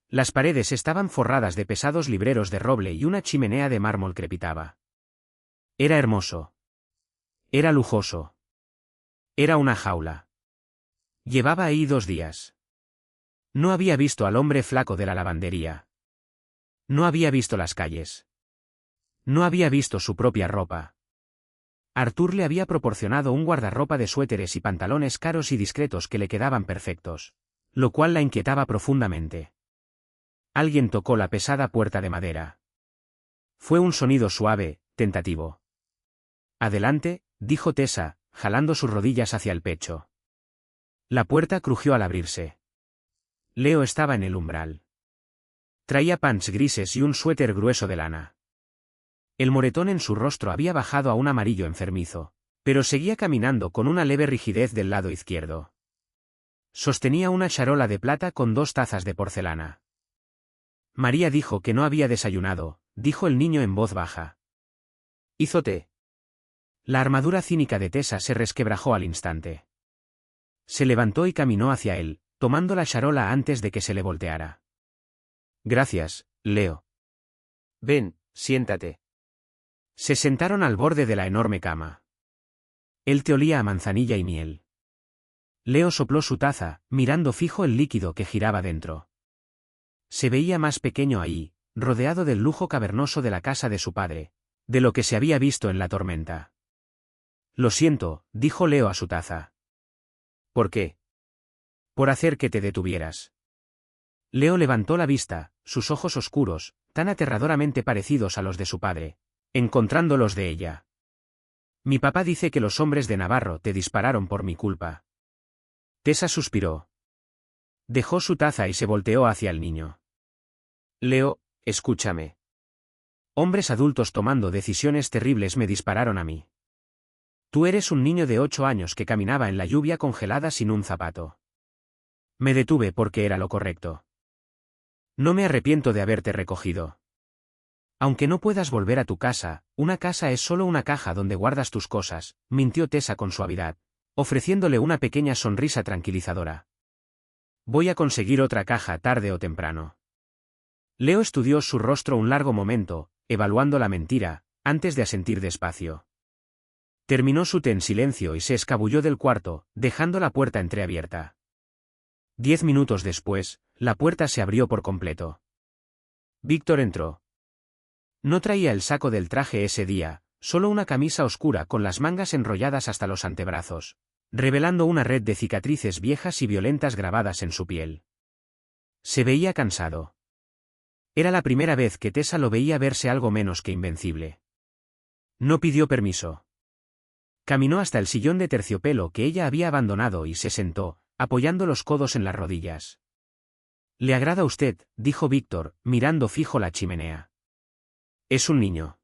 [SPEAKER 1] Las paredes estaban forradas de pesados libreros de roble y una chimenea de mármol crepitaba. Era hermoso. Era lujoso. Era una jaula. Llevaba ahí 2 días. No había visto al hombre flaco de la lavandería. No había visto las calles. No había visto su propia ropa. Arthur le había proporcionado un guardarropa de suéteres y pantalones caros y discretos que le quedaban perfectos, lo cual la inquietaba profundamente. Alguien tocó la pesada puerta de madera. Fue un sonido suave, tentativo. Adelante, dijo Tessa, jalando sus rodillas hacia el pecho. La puerta crujió al abrirse. Leo estaba en el umbral. Traía pants grises y un suéter grueso de lana. El moretón en su rostro había bajado a un amarillo enfermizo, pero seguía caminando con una leve rigidez del lado izquierdo. Sostenía una charola de plata con 2 tazas de porcelana. María dijo que no había desayunado, dijo el niño en voz baja. Hizo té. La armadura cínica de Tessa se resquebrajó al instante. Se levantó y caminó hacia él, tomando la charola antes de que se le volteara. Gracias, Leo. Ven, siéntate. Se sentaron al borde de la enorme cama. Él te olía a manzanilla y miel. Leo sopló su taza, mirando fijo el líquido que giraba dentro. Se veía más pequeño ahí, rodeado del lujo cavernoso de la casa de su padre, de lo que se había visto en la tormenta. Lo siento, dijo Leo a su taza. ¿Por qué? Por hacer que te detuvieras. Leo levantó la vista, sus ojos oscuros, tan aterradoramente parecidos a los de su padre, encontrando los de ella. Mi papá dice que los hombres de Navarro te dispararon por mi culpa. Tessa suspiró. Dejó su taza y se volteó hacia el niño. Leo, escúchame. Hombres adultos tomando decisiones terribles me dispararon a mí. Tú eres un niño de 8 años que caminaba en la lluvia congelada sin un zapato. Me detuve porque era lo correcto. No me arrepiento de haberte recogido. Aunque no puedas volver a tu casa, una casa es solo una caja donde guardas tus cosas, mintió Tessa con suavidad, ofreciéndole una pequeña sonrisa tranquilizadora. Voy a conseguir otra caja tarde o temprano. Leo estudió su rostro un largo momento, evaluando la mentira, antes de asentir despacio. Terminó su té en silencio y se escabulló del cuarto, dejando la puerta entreabierta. 10 minutos después, la puerta se abrió por completo. Víctor entró. No traía el saco del traje ese día, solo una camisa oscura con las mangas enrolladas hasta los antebrazos, revelando una red de cicatrices viejas y violentas grabadas en su piel. Se veía cansado. Era la primera vez que Tessa lo veía verse algo menos que invencible. No pidió permiso. Caminó hasta el sillón de terciopelo que ella había abandonado y se sentó, apoyando los codos en las rodillas. «¿Le agrada a usted?», dijo Víctor, mirando fijo la chimenea. «Es un niño».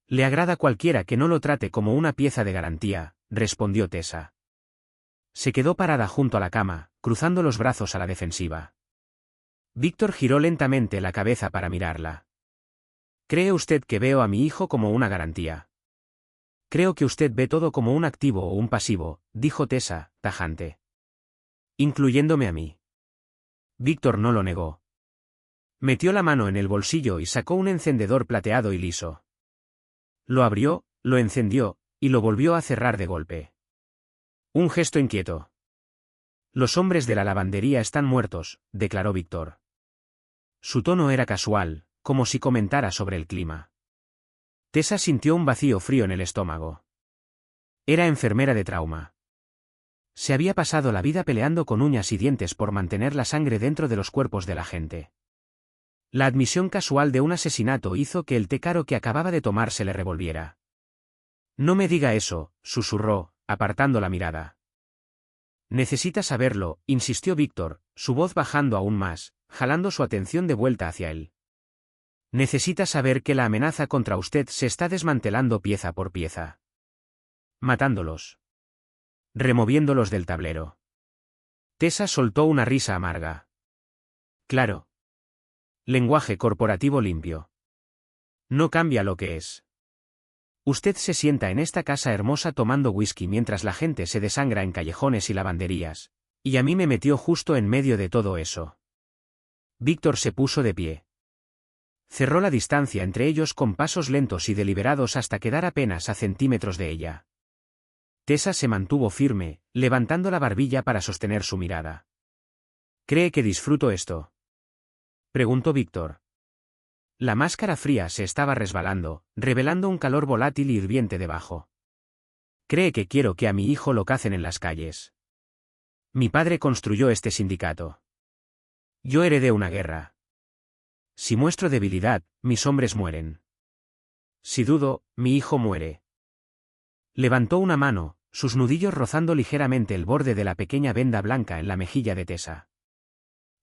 [SPEAKER 1] «Le agrada cualquiera que no lo trate como una pieza de garantía», respondió Tessa. Se quedó parada junto a la cama, cruzando los brazos a la defensiva. Víctor giró lentamente la cabeza para mirarla. «¿Cree usted que veo a mi hijo como una garantía?» «Creo que usted ve todo como un activo o un pasivo», dijo Tessa, tajante. «Incluyéndome a mí». Víctor no lo negó. Metió la mano en el bolsillo y sacó un encendedor plateado y liso. Lo abrió, lo encendió, y lo volvió a cerrar de golpe. Un gesto inquieto. «Los hombres de la lavandería están muertos», declaró Víctor. Su tono era casual, como si comentara sobre el clima. Tessa sintió un vacío frío en el estómago. Era enfermera de trauma. Se había pasado la vida peleando con uñas y dientes por mantener la sangre dentro de los cuerpos de la gente. La admisión casual de un asesinato hizo que el té caro que acababa de tomar se le revolviera. «No me diga eso», susurró, apartando la mirada. «Necesita saberlo», insistió Víctor, su voz bajando aún más, jalando su atención de vuelta hacia él. «Necesita saber que la amenaza contra usted se está desmantelando pieza por pieza. Matándolos. Removiéndolos del tablero». Tessa soltó una risa amarga. «Claro. Lenguaje corporativo limpio. No cambia lo que es. Usted se sienta en esta casa hermosa tomando whisky mientras la gente se desangra en callejones y lavanderías, y a mí me metió justo en medio de todo eso». Víctor se puso de pie. Cerró la distancia entre ellos con pasos lentos y deliberados hasta quedar apenas a centímetros de ella. Tessa se mantuvo firme, levantando la barbilla para sostener su mirada. «¿Cree que disfruto esto?», preguntó Víctor. La máscara fría se estaba resbalando, revelando un calor volátil y hirviente debajo. «¿Cree que quiero que a mi hijo lo cacen en las calles? Mi padre construyó este sindicato. Yo heredé una guerra. Si muestro debilidad, mis hombres mueren. Si dudo, mi hijo muere». Levantó una mano, sus nudillos rozando ligeramente el borde de la pequeña venda blanca en la mejilla de Tessa.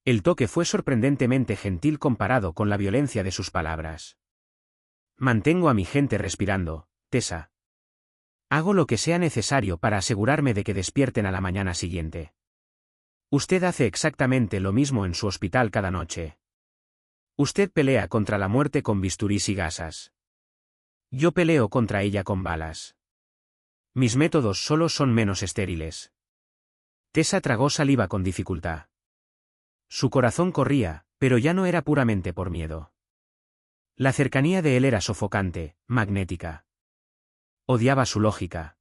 [SPEAKER 1] El toque fue sorprendentemente gentil comparado con la violencia de sus palabras. «Mantengo a mi gente respirando, Tessa. Hago lo que sea necesario para asegurarme de que despierten a la mañana siguiente. Usted hace exactamente lo mismo en su hospital cada noche. Usted pelea contra la muerte con bisturís y gasas. Yo peleo contra ella con balas. Mis métodos solo son menos estériles». Tessa tragó saliva con dificultad. Su corazón corría, pero ya no era puramente por miedo. La cercanía de él era sofocante, magnética. Odiaba su lógica.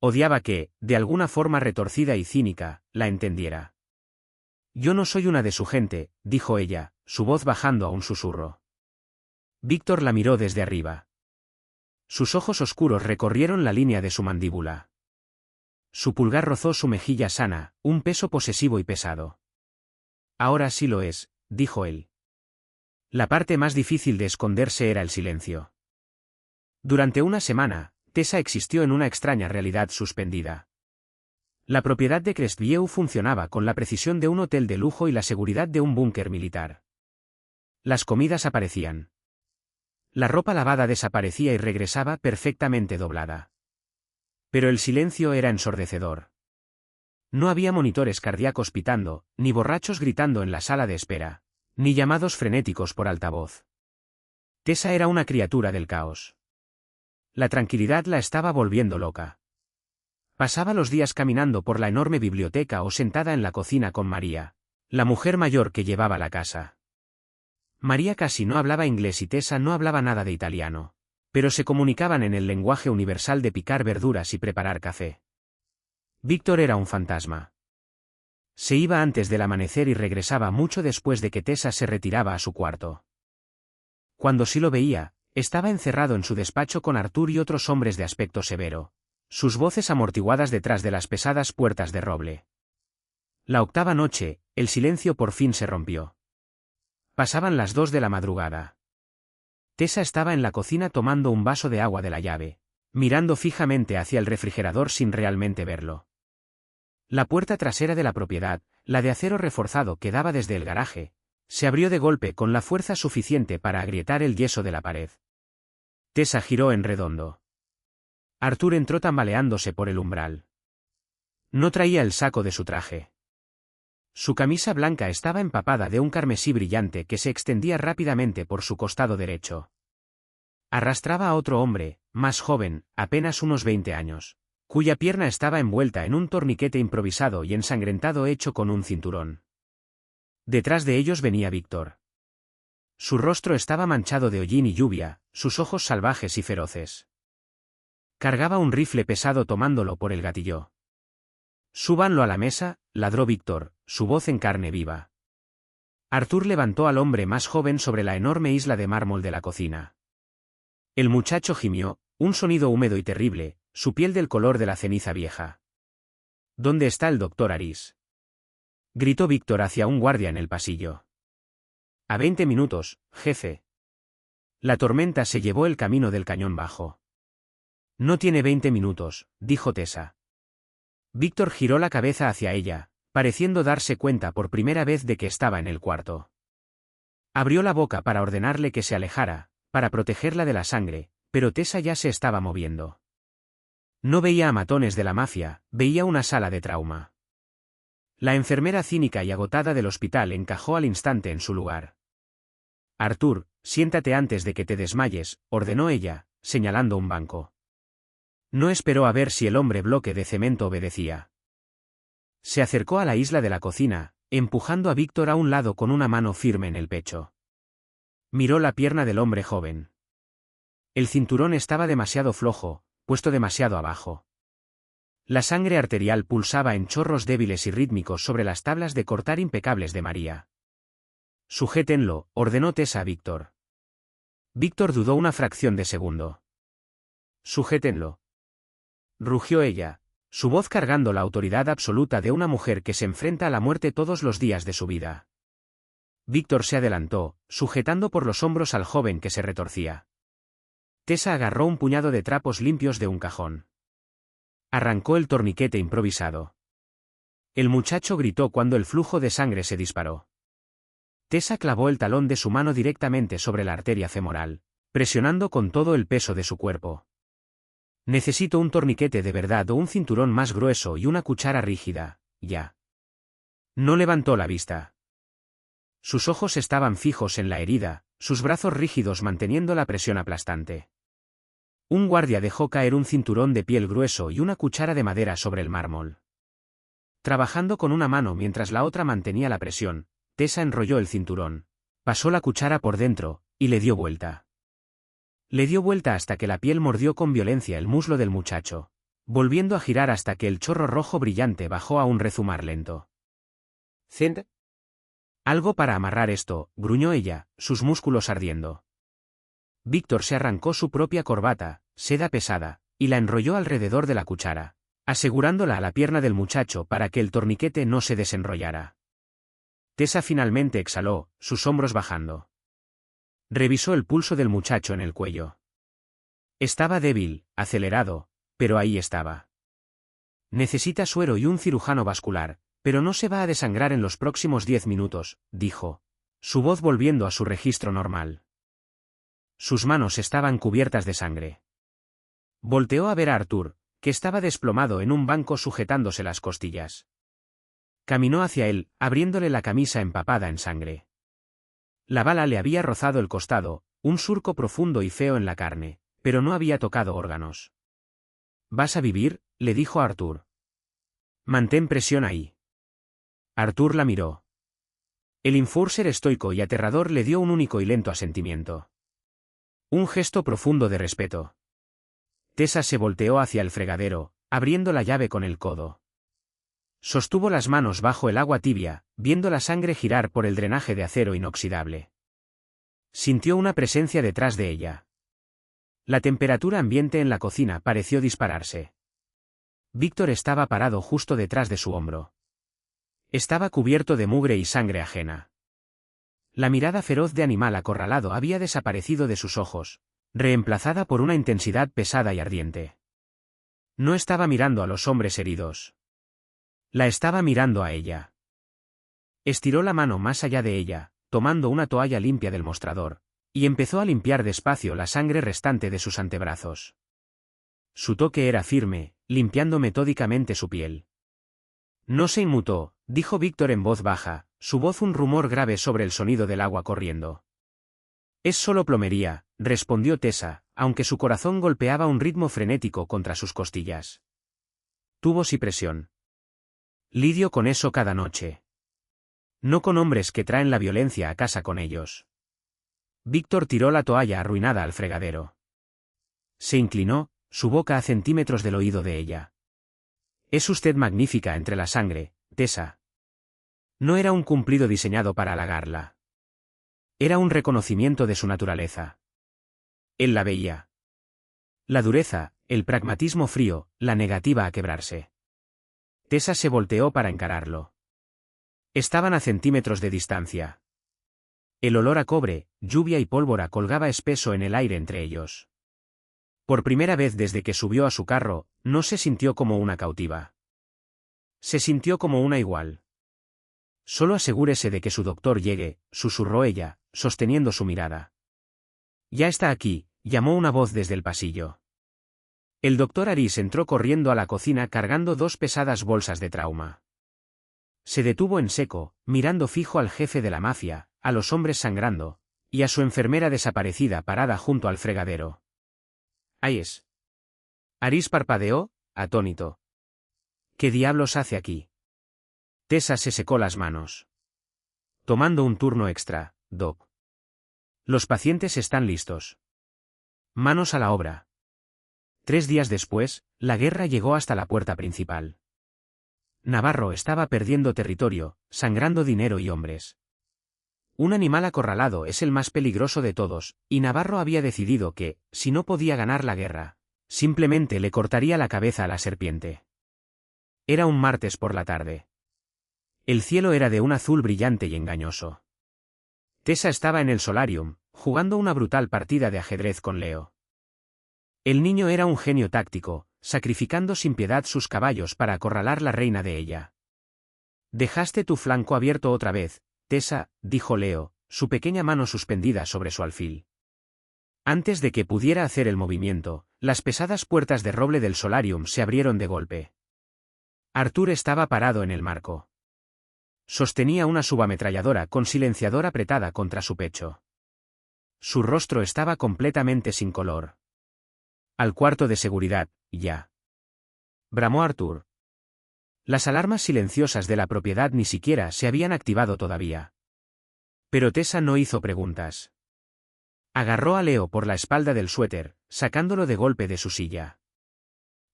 [SPEAKER 1] Odiaba que, de alguna forma retorcida y cínica, la entendiera. «Yo no soy una de su gente», dijo ella, su voz bajando a un susurro. Víctor la miró desde arriba. Sus ojos oscuros recorrieron la línea de su mandíbula. Su pulgar rozó su mejilla sana, un peso posesivo y pesado. «Ahora sí lo es», dijo él. La parte más difícil de esconderse era el silencio. Durante una semana, Tessa existió en una extraña realidad suspendida. La propiedad de Crestview funcionaba con la precisión de un hotel de lujo y la seguridad de un búnker militar. Las comidas aparecían. La ropa lavada desaparecía y regresaba perfectamente doblada. Pero el silencio era ensordecedor. No había monitores cardíacos pitando, ni borrachos gritando en la sala de espera, ni llamados frenéticos por altavoz. Tessa era una criatura del caos. La tranquilidad la estaba volviendo loca. Pasaba los días caminando por la enorme biblioteca o sentada en la cocina con María, la mujer mayor que llevaba la casa. María casi no hablaba inglés y Tessa no hablaba nada de italiano, pero se comunicaban en el lenguaje universal de picar verduras y preparar café. Víctor era un fantasma. Se iba antes del amanecer y regresaba mucho después de que Tessa se retiraba a su cuarto. Cuando sí lo veía, estaba encerrado en su despacho con Arthur y otros hombres de aspecto severo, sus voces amortiguadas detrás de las pesadas puertas de roble. La octava noche, el silencio por fin se rompió. Pasaban las 2 de la madrugada. Tessa estaba en la cocina tomando un vaso de agua de la llave, mirando fijamente hacia el refrigerador sin realmente verlo. La puerta trasera de la propiedad, la de acero reforzado que daba desde el garaje, se abrió de golpe con la fuerza suficiente para agrietar el yeso de la pared. Tessa giró en redondo. Arthur entró tambaleándose por el umbral. No traía el saco de su traje. Su camisa blanca estaba empapada de un carmesí brillante que se extendía rápidamente por su costado derecho. Arrastraba a otro hombre, más joven, apenas unos 20 años, cuya pierna estaba envuelta en un torniquete improvisado y ensangrentado hecho con un cinturón. Detrás de ellos venía Víctor. Su rostro estaba manchado de hollín y lluvia, sus ojos salvajes y feroces. Cargaba un rifle pesado tomándolo por el gatillo. «Súbanlo a la mesa», ladró Víctor, su voz en carne viva. Arthur levantó al hombre más joven sobre la enorme isla de mármol de la cocina. El muchacho gimió, un sonido húmedo y terrible, su piel del color de la ceniza vieja. «¿Dónde está el doctor Aris?», gritó Víctor hacia un guardia en el pasillo. «A 20 minutos, jefe». La tormenta se llevó el camino del cañón bajo. «No tiene 20 minutos», dijo Tessa. Víctor giró la cabeza hacia ella, pareciendo darse cuenta por primera vez de que estaba en el cuarto. Abrió la boca para ordenarle que se alejara, para protegerla de la sangre, pero Tessa ya se estaba moviendo. No veía a matones de la mafia, veía una sala de trauma. La enfermera cínica y agotada del hospital encajó al instante en su lugar. «Arthur, siéntate antes de que te desmayes», ordenó ella, señalando un banco. No esperó a ver si el hombre bloque de cemento obedecía. Se acercó a la isla de la cocina, empujando a Víctor a un lado con una mano firme en el pecho. Miró la pierna del hombre joven. El cinturón estaba demasiado flojo, puesto demasiado abajo. La sangre arterial pulsaba en chorros débiles y rítmicos sobre las tablas de cortar impecables de María. «Sujétenlo», ordenó Tessa a Víctor. Víctor dudó una fracción de segundo. «Sujétenlo», rugió ella, su voz cargando la autoridad absoluta de una mujer que se enfrenta a la muerte todos los días de su vida. Víctor se adelantó, sujetando por los hombros al joven que se retorcía. Tessa agarró un puñado de trapos limpios de un cajón. Arrancó el torniquete improvisado. El muchacho gritó cuando el flujo de sangre se disparó. Tessa clavó el talón de su mano directamente sobre la arteria femoral, presionando con todo el peso de su cuerpo. «Necesito un torniquete de verdad o un cinturón más grueso y una cuchara rígida, ya». No levantó la vista. Sus ojos estaban fijos en la herida, sus brazos rígidos manteniendo la presión aplastante. Un guardia dejó caer un cinturón de piel grueso y una cuchara de madera sobre el mármol. Trabajando con una mano mientras la otra mantenía la presión, Tessa enrolló el cinturón, pasó la cuchara por dentro, y le dio vuelta. Le dio vuelta hasta que la piel mordió con violencia el muslo del muchacho, volviendo a girar hasta que el chorro rojo brillante bajó a un rezumar lento.
[SPEAKER 2] «¿Cent?»
[SPEAKER 1] «Algo para amarrar esto», gruñó ella, sus músculos ardiendo. Víctor se arrancó su propia corbata, seda pesada, y la enrolló alrededor de la cuchara, asegurándola a la pierna del muchacho para que el torniquete no se desenrollara. Tessa finalmente exhaló, sus hombros bajando. Revisó el pulso del muchacho en el cuello. Estaba débil, acelerado, pero ahí estaba. «Necesita suero y un cirujano vascular, pero no se va a desangrar en los próximos 10 minutos», dijo, su voz volviendo a su registro normal. Sus manos estaban cubiertas de sangre. Volteó a ver a Arthur, que estaba desplomado en un banco sujetándose las costillas. Caminó hacia él, abriéndole la camisa empapada en sangre. La bala le había rozado el costado, un surco profundo y feo en la carne, pero no había tocado órganos. «¿Vas a vivir?», le dijo a Arthur. «Mantén presión ahí». Arthur la miró. El enforcer estoico y aterrador le dio un único y lento asentimiento. Un gesto profundo de respeto. Tessa se volteó hacia el fregadero, abriendo la llave con el codo. Sostuvo las manos bajo el agua tibia, viendo la sangre girar por el drenaje de acero inoxidable. Sintió una presencia detrás de ella. La temperatura ambiente en la cocina pareció dispararse. Víctor estaba parado justo detrás de su hombro. Estaba cubierto de mugre y sangre ajena. La mirada feroz de animal acorralado había desaparecido de sus ojos, reemplazada por una intensidad pesada y ardiente. No estaba mirando a los hombres heridos. La estaba mirando a ella. Estiró la mano más allá de ella, tomando una toalla limpia del mostrador, y empezó a limpiar despacio la sangre restante de sus antebrazos. Su toque era firme, limpiando metódicamente su piel. No se inmutó, dijo Víctor en voz baja, su voz un rumor grave sobre el sonido del agua corriendo. Es solo plomería, respondió Tessa, aunque su corazón golpeaba un ritmo frenético contra sus costillas. Tubos y presión. Lidio con eso cada noche. No con hombres que traen la violencia a casa con ellos. Víctor tiró la toalla arruinada al fregadero. Se inclinó, su boca a centímetros del oído de ella. Es usted magnífica entre la sangre, Tessa. No era un cumplido diseñado para halagarla. Era un reconocimiento de su naturaleza. Él la veía. La dureza, el pragmatismo frío, la negativa a quebrarse. Tessa se volteó para encararlo. Estaban a centímetros de distancia. El olor a cobre, lluvia y pólvora colgaba espeso en el aire entre ellos. Por primera vez desde que subió a su carro, no se sintió como una cautiva. Se sintió como una igual. Solo asegúrese de que su doctor llegue, susurró ella, sosteniendo su mirada. Ya está aquí, llamó una voz desde el pasillo. El doctor Aris entró corriendo a la cocina cargando 2 pesadas bolsas de trauma. Se detuvo en seco, mirando fijo al jefe de la mafia, a los hombres sangrando, y a su enfermera desaparecida parada junto al fregadero. Ahí es. Aris parpadeó, atónito. ¿Qué diablos hace aquí? Tessa se secó las manos. Tomando un turno extra, Doc. Los pacientes están listos. Manos a la obra. 3 días después, la guerra llegó hasta la puerta principal. Navarro estaba perdiendo territorio, sangrando dinero y hombres. Un animal acorralado es el más peligroso de todos, y Navarro había decidido que, si no podía ganar la guerra, simplemente le cortaría la cabeza a la serpiente. Era un martes por la tarde. El cielo era de un azul brillante y engañoso. Tessa estaba en el solarium, jugando una brutal partida de ajedrez con Leo. El niño era un genio táctico, sacrificando sin piedad sus caballos para acorralar la reina de ella. Dejaste tu flanco abierto otra vez, Tessa, dijo Leo, su pequeña mano suspendida sobre su alfil. Antes de que pudiera hacer el movimiento, las pesadas puertas de roble del solarium se abrieron de golpe. Arthur estaba parado en el marco. Sostenía una subametralladora con silenciador apretada contra su pecho. Su rostro estaba completamente sin color. Al cuarto de seguridad, ya. Bramó Arthur. Las alarmas silenciosas de la propiedad ni siquiera se habían activado todavía. Pero Tessa no hizo preguntas. Agarró a Leo por la espalda del suéter, sacándolo de golpe de su silla.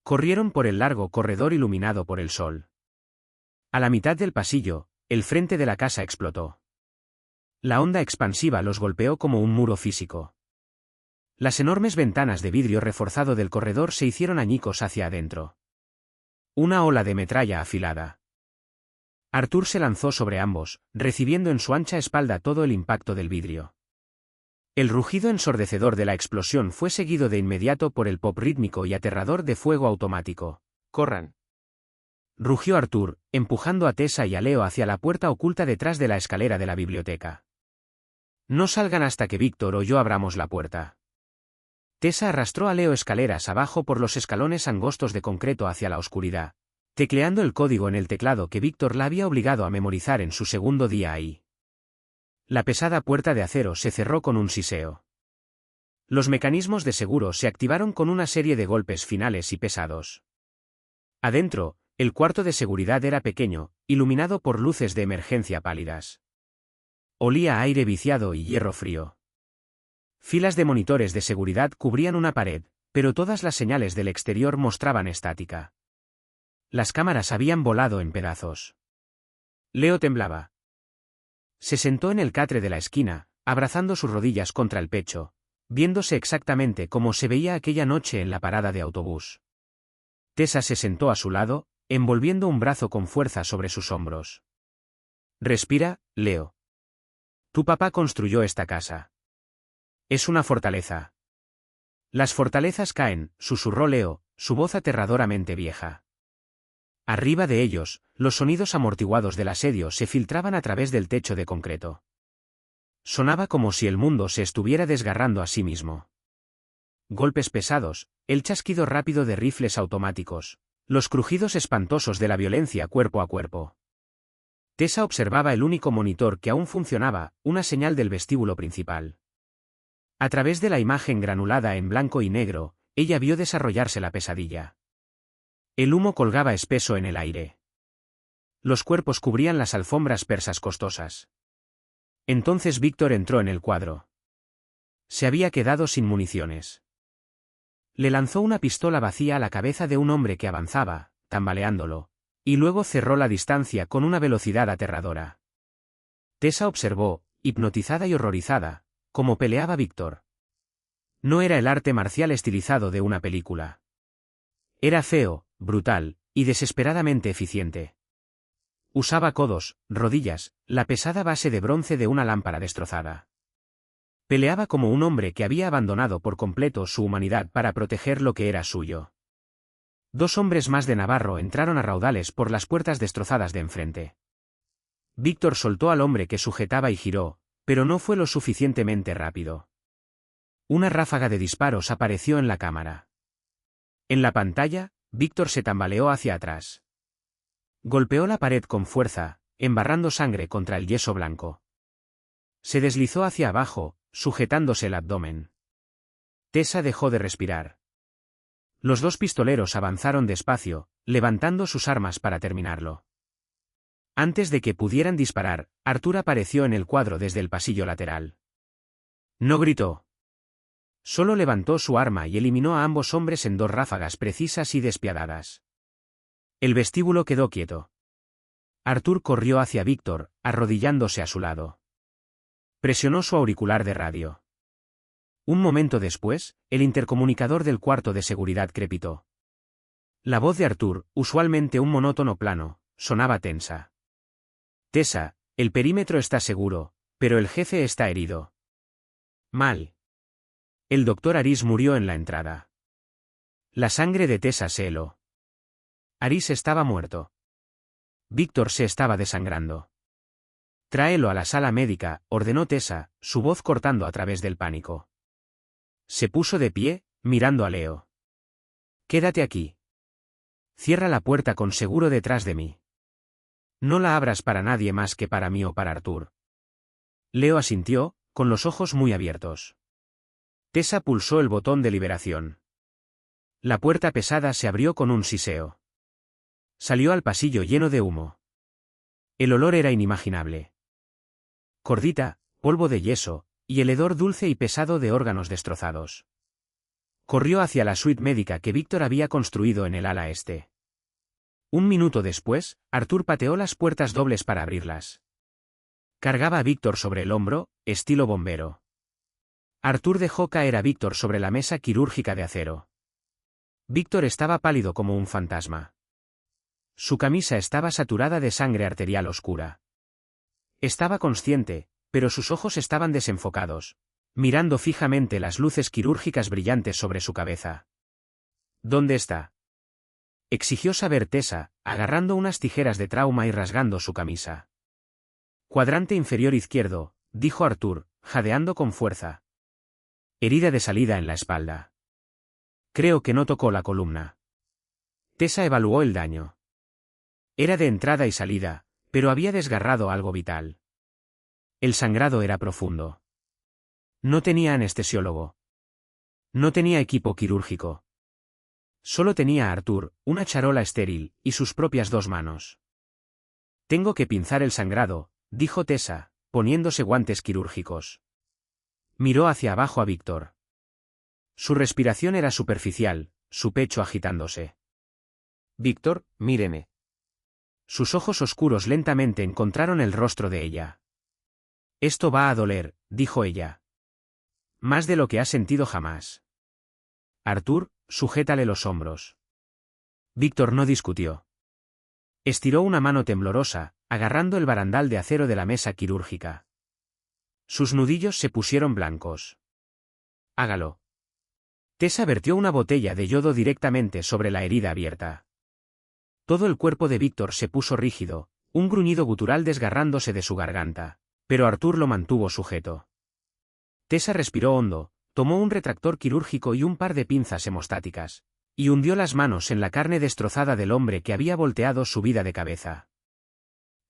[SPEAKER 1] Corrieron por el largo corredor iluminado por el sol. A la mitad del pasillo, el frente de la casa explotó. La onda expansiva los golpeó como un muro físico. Las enormes ventanas de vidrio reforzado del corredor se hicieron añicos hacia adentro. Una ola de metralla afilada. Arthur se lanzó sobre ambos, recibiendo en su ancha espalda todo el impacto del vidrio. El rugido ensordecedor de la explosión fue seguido de inmediato por el pop rítmico y aterrador de fuego automático. ¡Corran!, rugió Arthur, empujando a Tessa y a Leo hacia la puerta oculta detrás de la escalera de la biblioteca. No salgan hasta que Víctor o yo abramos la puerta. Tessa arrastró a Leo escaleras abajo por los escalones angostos de concreto hacia la oscuridad, tecleando el código en el teclado que Víctor la había obligado a memorizar en su segundo día ahí. La pesada puerta de acero se cerró con un siseo. Los mecanismos de seguro se activaron con una serie de golpes finales y pesados. Adentro, el cuarto de seguridad era pequeño, iluminado por luces de emergencia pálidas. Olía a aire viciado y hierro frío. Filas de monitores de seguridad cubrían una pared, pero todas las señales del exterior mostraban estática. Las cámaras habían volado en pedazos. Leo temblaba. Se sentó en el catre de la esquina, abrazando sus rodillas contra el pecho, viéndose exactamente como se veía aquella noche en la parada de autobús. Tessa se sentó a su lado, envolviendo un brazo con fuerza sobre sus hombros. Respira, Leo. Tu papá construyó esta casa. Es una fortaleza. Las fortalezas caen, susurró Leo, su voz aterradoramente vieja. Arriba de ellos, los sonidos amortiguados del asedio se filtraban a través del techo de concreto. Sonaba como si el mundo se estuviera desgarrando a sí mismo. Golpes pesados, el chasquido rápido de rifles automáticos, los crujidos espantosos de la violencia cuerpo a cuerpo. Tessa observaba el único monitor que aún funcionaba, una señal del vestíbulo principal. A través de la imagen granulada en blanco y negro, ella vio desarrollarse la pesadilla. El humo colgaba espeso en el aire. Los cuerpos cubrían las alfombras persas costosas. Entonces Víctor entró en el cuadro. Se había quedado sin municiones. Le lanzó una pistola vacía a la cabeza de un hombre que avanzaba, tambaleándolo, y luego cerró la distancia con una velocidad aterradora. Tessa observó, hipnotizada y horrorizada, cómo peleaba Víctor. No era el arte marcial estilizado de una película. Era feo, brutal, y desesperadamente eficiente. Usaba codos, rodillas, la pesada base de bronce de una lámpara destrozada. Peleaba como un hombre que había abandonado por completo su humanidad para proteger lo que era suyo. Dos hombres más de Navarro entraron a raudales por las puertas destrozadas de enfrente. Víctor soltó al hombre que sujetaba y giró, pero no fue lo suficientemente rápido. Una ráfaga de disparos apareció en la cámara. En la pantalla, Víctor se tambaleó hacia atrás. Golpeó la pared con fuerza, embarrando sangre contra el yeso blanco. Se deslizó hacia abajo, sujetándose el abdomen. Tessa dejó de respirar. Los dos pistoleros avanzaron despacio, levantando sus armas para terminarlo. Antes de que pudieran disparar, Artur apareció en el cuadro desde el pasillo lateral. No gritó. Solo levantó su arma y eliminó a ambos hombres en dos ráfagas precisas y despiadadas. El vestíbulo quedó quieto. Artur corrió hacia Víctor, arrodillándose a su lado. Presionó su auricular de radio. Un momento después, el intercomunicador del cuarto de seguridad crepitó. La voz de Artur, usualmente un monótono plano, sonaba tensa. Tessa, el perímetro está seguro, pero el jefe está herido. Mal. El doctor Aris murió en la entrada. La sangre de Tessa se heló. Aris estaba muerto. Víctor se estaba desangrando. Tráelo a la sala médica, ordenó Tessa, su voz cortando a través del pánico. Se puso de pie, mirando a Leo. Quédate aquí. Cierra la puerta con seguro detrás de mí. No la abras para nadie más que para mí o para Artur. Leo asintió, con los ojos muy abiertos. Tessa pulsó el botón de liberación. La puerta pesada se abrió con un siseo. Salió al pasillo lleno de humo. El olor era inimaginable. Cordita, polvo de yeso, y el hedor dulce y pesado de órganos destrozados. Corrió hacia la suite médica que Víctor había construido en el ala este. Un minuto después, Artur pateó las puertas dobles para abrirlas. Cargaba a Víctor sobre el hombro, estilo bombero. Artur dejó caer a Víctor sobre la mesa quirúrgica de acero. Víctor estaba pálido como un fantasma. Su camisa estaba saturada de sangre arterial oscura. Estaba consciente, pero sus ojos estaban desenfocados, mirando fijamente las luces quirúrgicas brillantes sobre su cabeza. ¿Dónde está? Exigió saber Tessa, agarrando unas tijeras de trauma y rasgando su camisa. Cuadrante inferior izquierdo, dijo Artur, jadeando con fuerza. Herida de salida en la espalda. Creo que no tocó la columna. Tessa evaluó el daño. Era de entrada y salida, pero había desgarrado algo vital. El sangrado era profundo. No tenía anestesiólogo. No tenía equipo quirúrgico. Solo tenía a Artur, una charola estéril, y sus propias dos manos. Tengo que pinzar el sangrado, dijo Tessa, poniéndose guantes quirúrgicos. Miró hacia abajo a Víctor. Su respiración era superficial, su pecho agitándose. Víctor, míreme. Sus ojos oscuros lentamente encontraron el rostro de ella. Esto va a doler, dijo ella. Más de lo que has sentido jamás. Artur, sujétale los hombros. Víctor no discutió. Estiró una mano temblorosa, agarrando el barandal de acero de la mesa quirúrgica. Sus nudillos se pusieron blancos. Hágalo. Tessa vertió una botella de yodo directamente sobre la herida abierta. Todo el cuerpo de Víctor se puso rígido, un gruñido gutural desgarrándose de su garganta, pero Arthur lo mantuvo sujeto. Tessa respiró hondo, tomó un retractor quirúrgico y un par de pinzas hemostáticas, y hundió las manos en la carne destrozada del hombre que había volteado su vida de cabeza.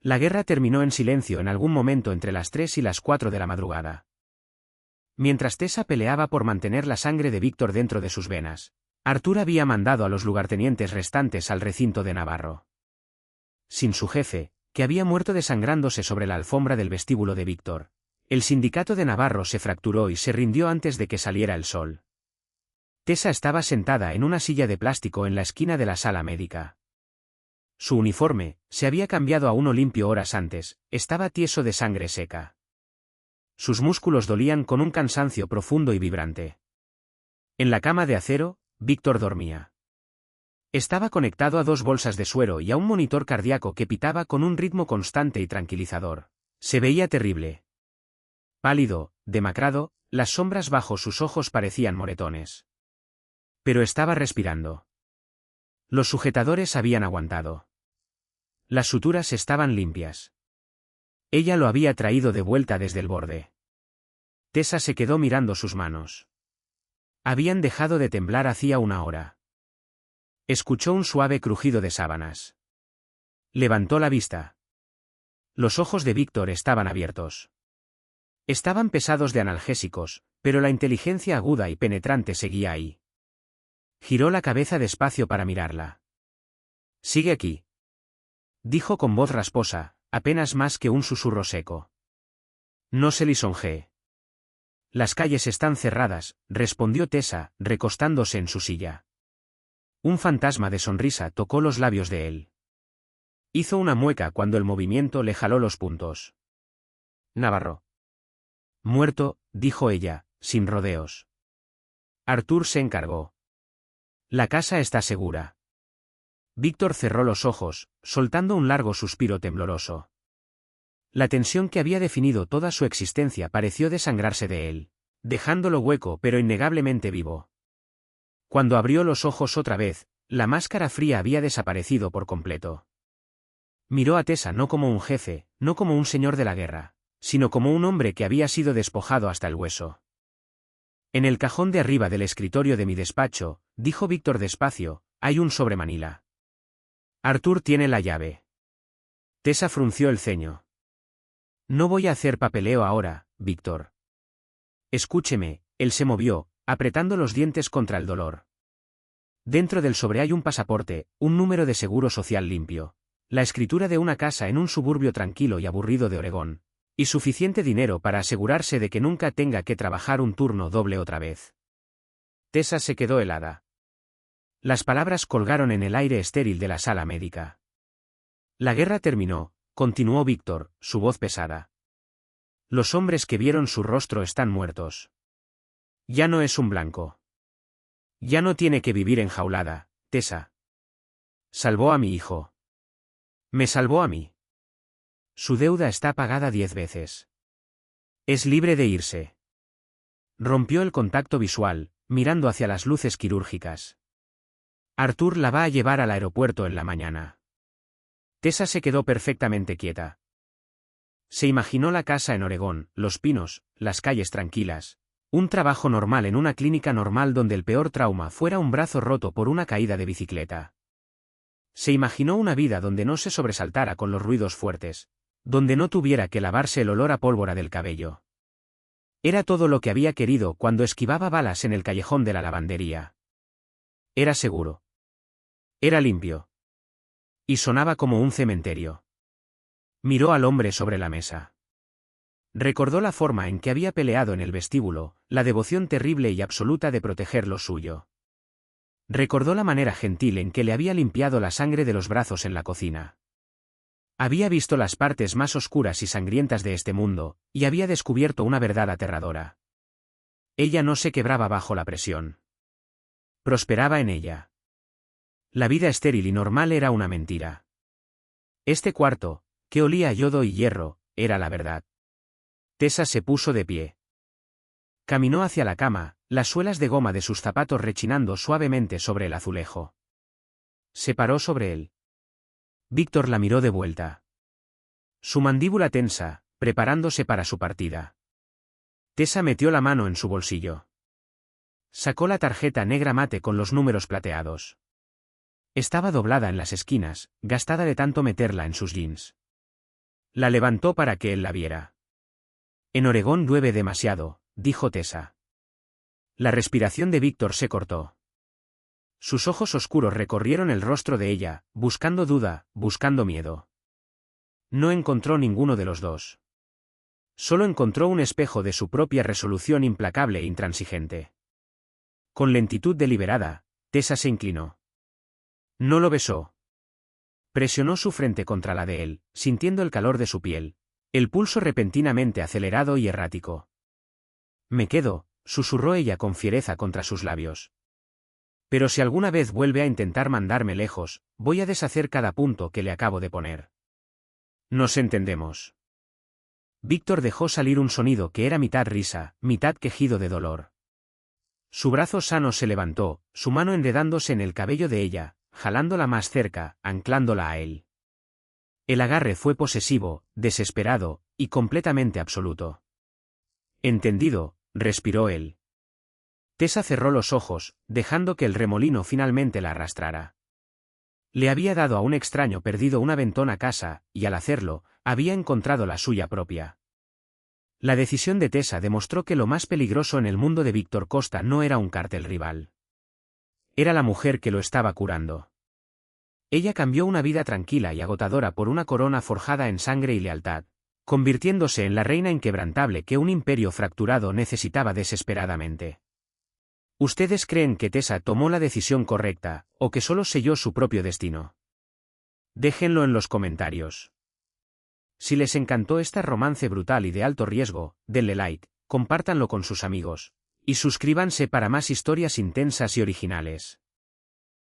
[SPEAKER 1] La guerra terminó en silencio en algún momento entre las 3 y las 4 de la madrugada. Mientras Tessa peleaba por mantener la sangre de Víctor dentro de sus venas, Arthur había mandado a los lugartenientes restantes al recinto de Navarro. Sin su jefe, que había muerto desangrándose sobre la alfombra del vestíbulo de Víctor, el sindicato de Navarro se fracturó y se rindió antes de que saliera el sol. Tessa estaba sentada en una silla de plástico en la esquina de la sala médica. Su uniforme, se había cambiado a uno limpio horas antes, estaba tieso de sangre seca. Sus músculos dolían con un cansancio profundo y vibrante. En la cama de acero, Víctor dormía. Estaba conectado a 2 bolsas de suero y a un monitor cardíaco que pitaba con un ritmo constante y tranquilizador. Se veía terrible. Pálido, demacrado, las sombras bajo sus ojos parecían moretones. Pero estaba respirando. Los sujetadores habían aguantado. Las suturas estaban limpias. Ella lo había traído de vuelta desde el borde. Tessa se quedó mirando sus manos. Habían dejado de temblar hacía una hora. Escuchó un suave crujido de sábanas. Levantó la vista. Los ojos de Víctor estaban abiertos. Estaban pesados de analgésicos, pero la inteligencia aguda y penetrante seguía ahí. Giró la cabeza despacio para mirarla. «Sigue aquí», dijo con voz rasposa, apenas más que un susurro seco. «No se lisonjee». «Las calles están cerradas», respondió Tessa, recostándose en su silla. Un fantasma de sonrisa tocó los labios de él. Hizo una mueca cuando el movimiento le jaló los puntos. «Navarro». «Muerto», dijo ella, sin rodeos. Arthur se encargó. «La casa está segura». Víctor cerró los ojos, soltando un largo suspiro tembloroso. La tensión que había definido toda su existencia pareció desangrarse de él, dejándolo hueco pero innegablemente vivo. Cuando abrió los ojos otra vez, la máscara fría había desaparecido por completo. Miró a Tessa no como un jefe, no como un señor de la guerra, sino como un hombre que había sido despojado hasta el hueso. «En el cajón de arriba del escritorio de mi despacho», dijo Víctor despacio, «hay un sobremanila. Arthur tiene la llave». Tessa frunció el ceño. «No voy a hacer papeleo ahora, Víctor». «Escúcheme», él se movió, apretando los dientes contra el dolor. «Dentro del sobre hay un pasaporte, un número de seguro social limpio, la escritura de una casa en un suburbio tranquilo y aburrido de Oregón, y suficiente dinero para asegurarse de que nunca tenga que trabajar un turno doble otra vez». Tessa se quedó helada. Las palabras colgaron en el aire estéril de la sala médica. «La guerra terminó», continuó Víctor, su voz pesada. «Los hombres que vieron su rostro están muertos. Ya no es un blanco. Ya no tiene que vivir enjaulada, Tessa. Salvó a mi hijo. Me salvó a mí. Su deuda está pagada 10 veces. Es libre de irse». Rompió el contacto visual, mirando hacia las luces quirúrgicas. «Arthur la va a llevar al aeropuerto en la mañana». Tessa se quedó perfectamente quieta. Se imaginó la casa en Oregón, los pinos, las calles tranquilas, un trabajo normal en una clínica normal donde el peor trauma fuera un brazo roto por una caída de bicicleta. Se imaginó una vida donde no se sobresaltara con los ruidos fuertes, donde no tuviera que lavarse el olor a pólvora del cabello. Era todo lo que había querido cuando esquivaba balas en el callejón de la lavandería. Era seguro. Era limpio. Y sonaba como un cementerio. Miró al hombre sobre la mesa. Recordó la forma en que había peleado en el vestíbulo, la devoción terrible y absoluta de proteger lo suyo. Recordó la manera gentil en que le había limpiado la sangre de los brazos en la cocina. Había visto las partes más oscuras y sangrientas de este mundo, y había descubierto una verdad aterradora. Ella no se quebraba bajo la presión. Prosperaba en ella. La vida estéril y normal era una mentira. Este cuarto, que olía a yodo y hierro, era la verdad. Tessa se puso de pie. Caminó hacia la cama, las suelas de goma de sus zapatos rechinando suavemente sobre el azulejo. Se paró sobre él. Víctor la miró de vuelta. Su mandíbula tensa, preparándose para su partida. Tessa metió la mano en su bolsillo. Sacó la tarjeta negra mate con los números plateados. Estaba doblada en las esquinas, gastada de tanto meterla en sus jeans. La levantó para que él la viera. En Oregón llueve demasiado, dijo Tessa. La respiración de Víctor se cortó. Sus ojos oscuros recorrieron el rostro de ella, buscando duda, buscando miedo. No encontró ninguno de los dos. Solo encontró un espejo de su propia resolución implacable e intransigente. Con lentitud deliberada, Tessa se inclinó. No lo besó. Presionó su frente contra la de él, sintiendo el calor de su piel, el pulso repentinamente acelerado y errático. Me quedo, susurró ella con fiereza contra sus labios. Pero si alguna vez vuelve a intentar mandarme lejos, voy a deshacer cada punto que le acabo de poner. Nos entendemos. Víctor dejó salir un sonido que era mitad risa, mitad quejido de dolor. Su brazo sano se levantó, su mano enredándose en el cabello de ella, jalándola más cerca, anclándola a él. El agarre fue posesivo, desesperado, y completamente absoluto. Entendido, respiró él. Tessa cerró los ojos, dejando que el remolino finalmente la arrastrara. Le había dado a un extraño perdido una ventona casa, y al hacerlo, había encontrado la suya propia. La decisión de Tessa demostró que lo más peligroso en el mundo de Víctor Costa no era un cártel rival. Era la mujer que lo estaba curando. Ella cambió una vida tranquila y agotadora por una corona forjada en sangre y lealtad, convirtiéndose en la reina inquebrantable que un imperio fracturado necesitaba desesperadamente. ¿Ustedes creen que Tessa tomó la decisión correcta, o que solo selló su propio destino? Déjenlo en los comentarios. Si les encantó este romance brutal y de alto riesgo, denle like, compártanlo con sus amigos, y suscríbanse para más historias intensas y originales.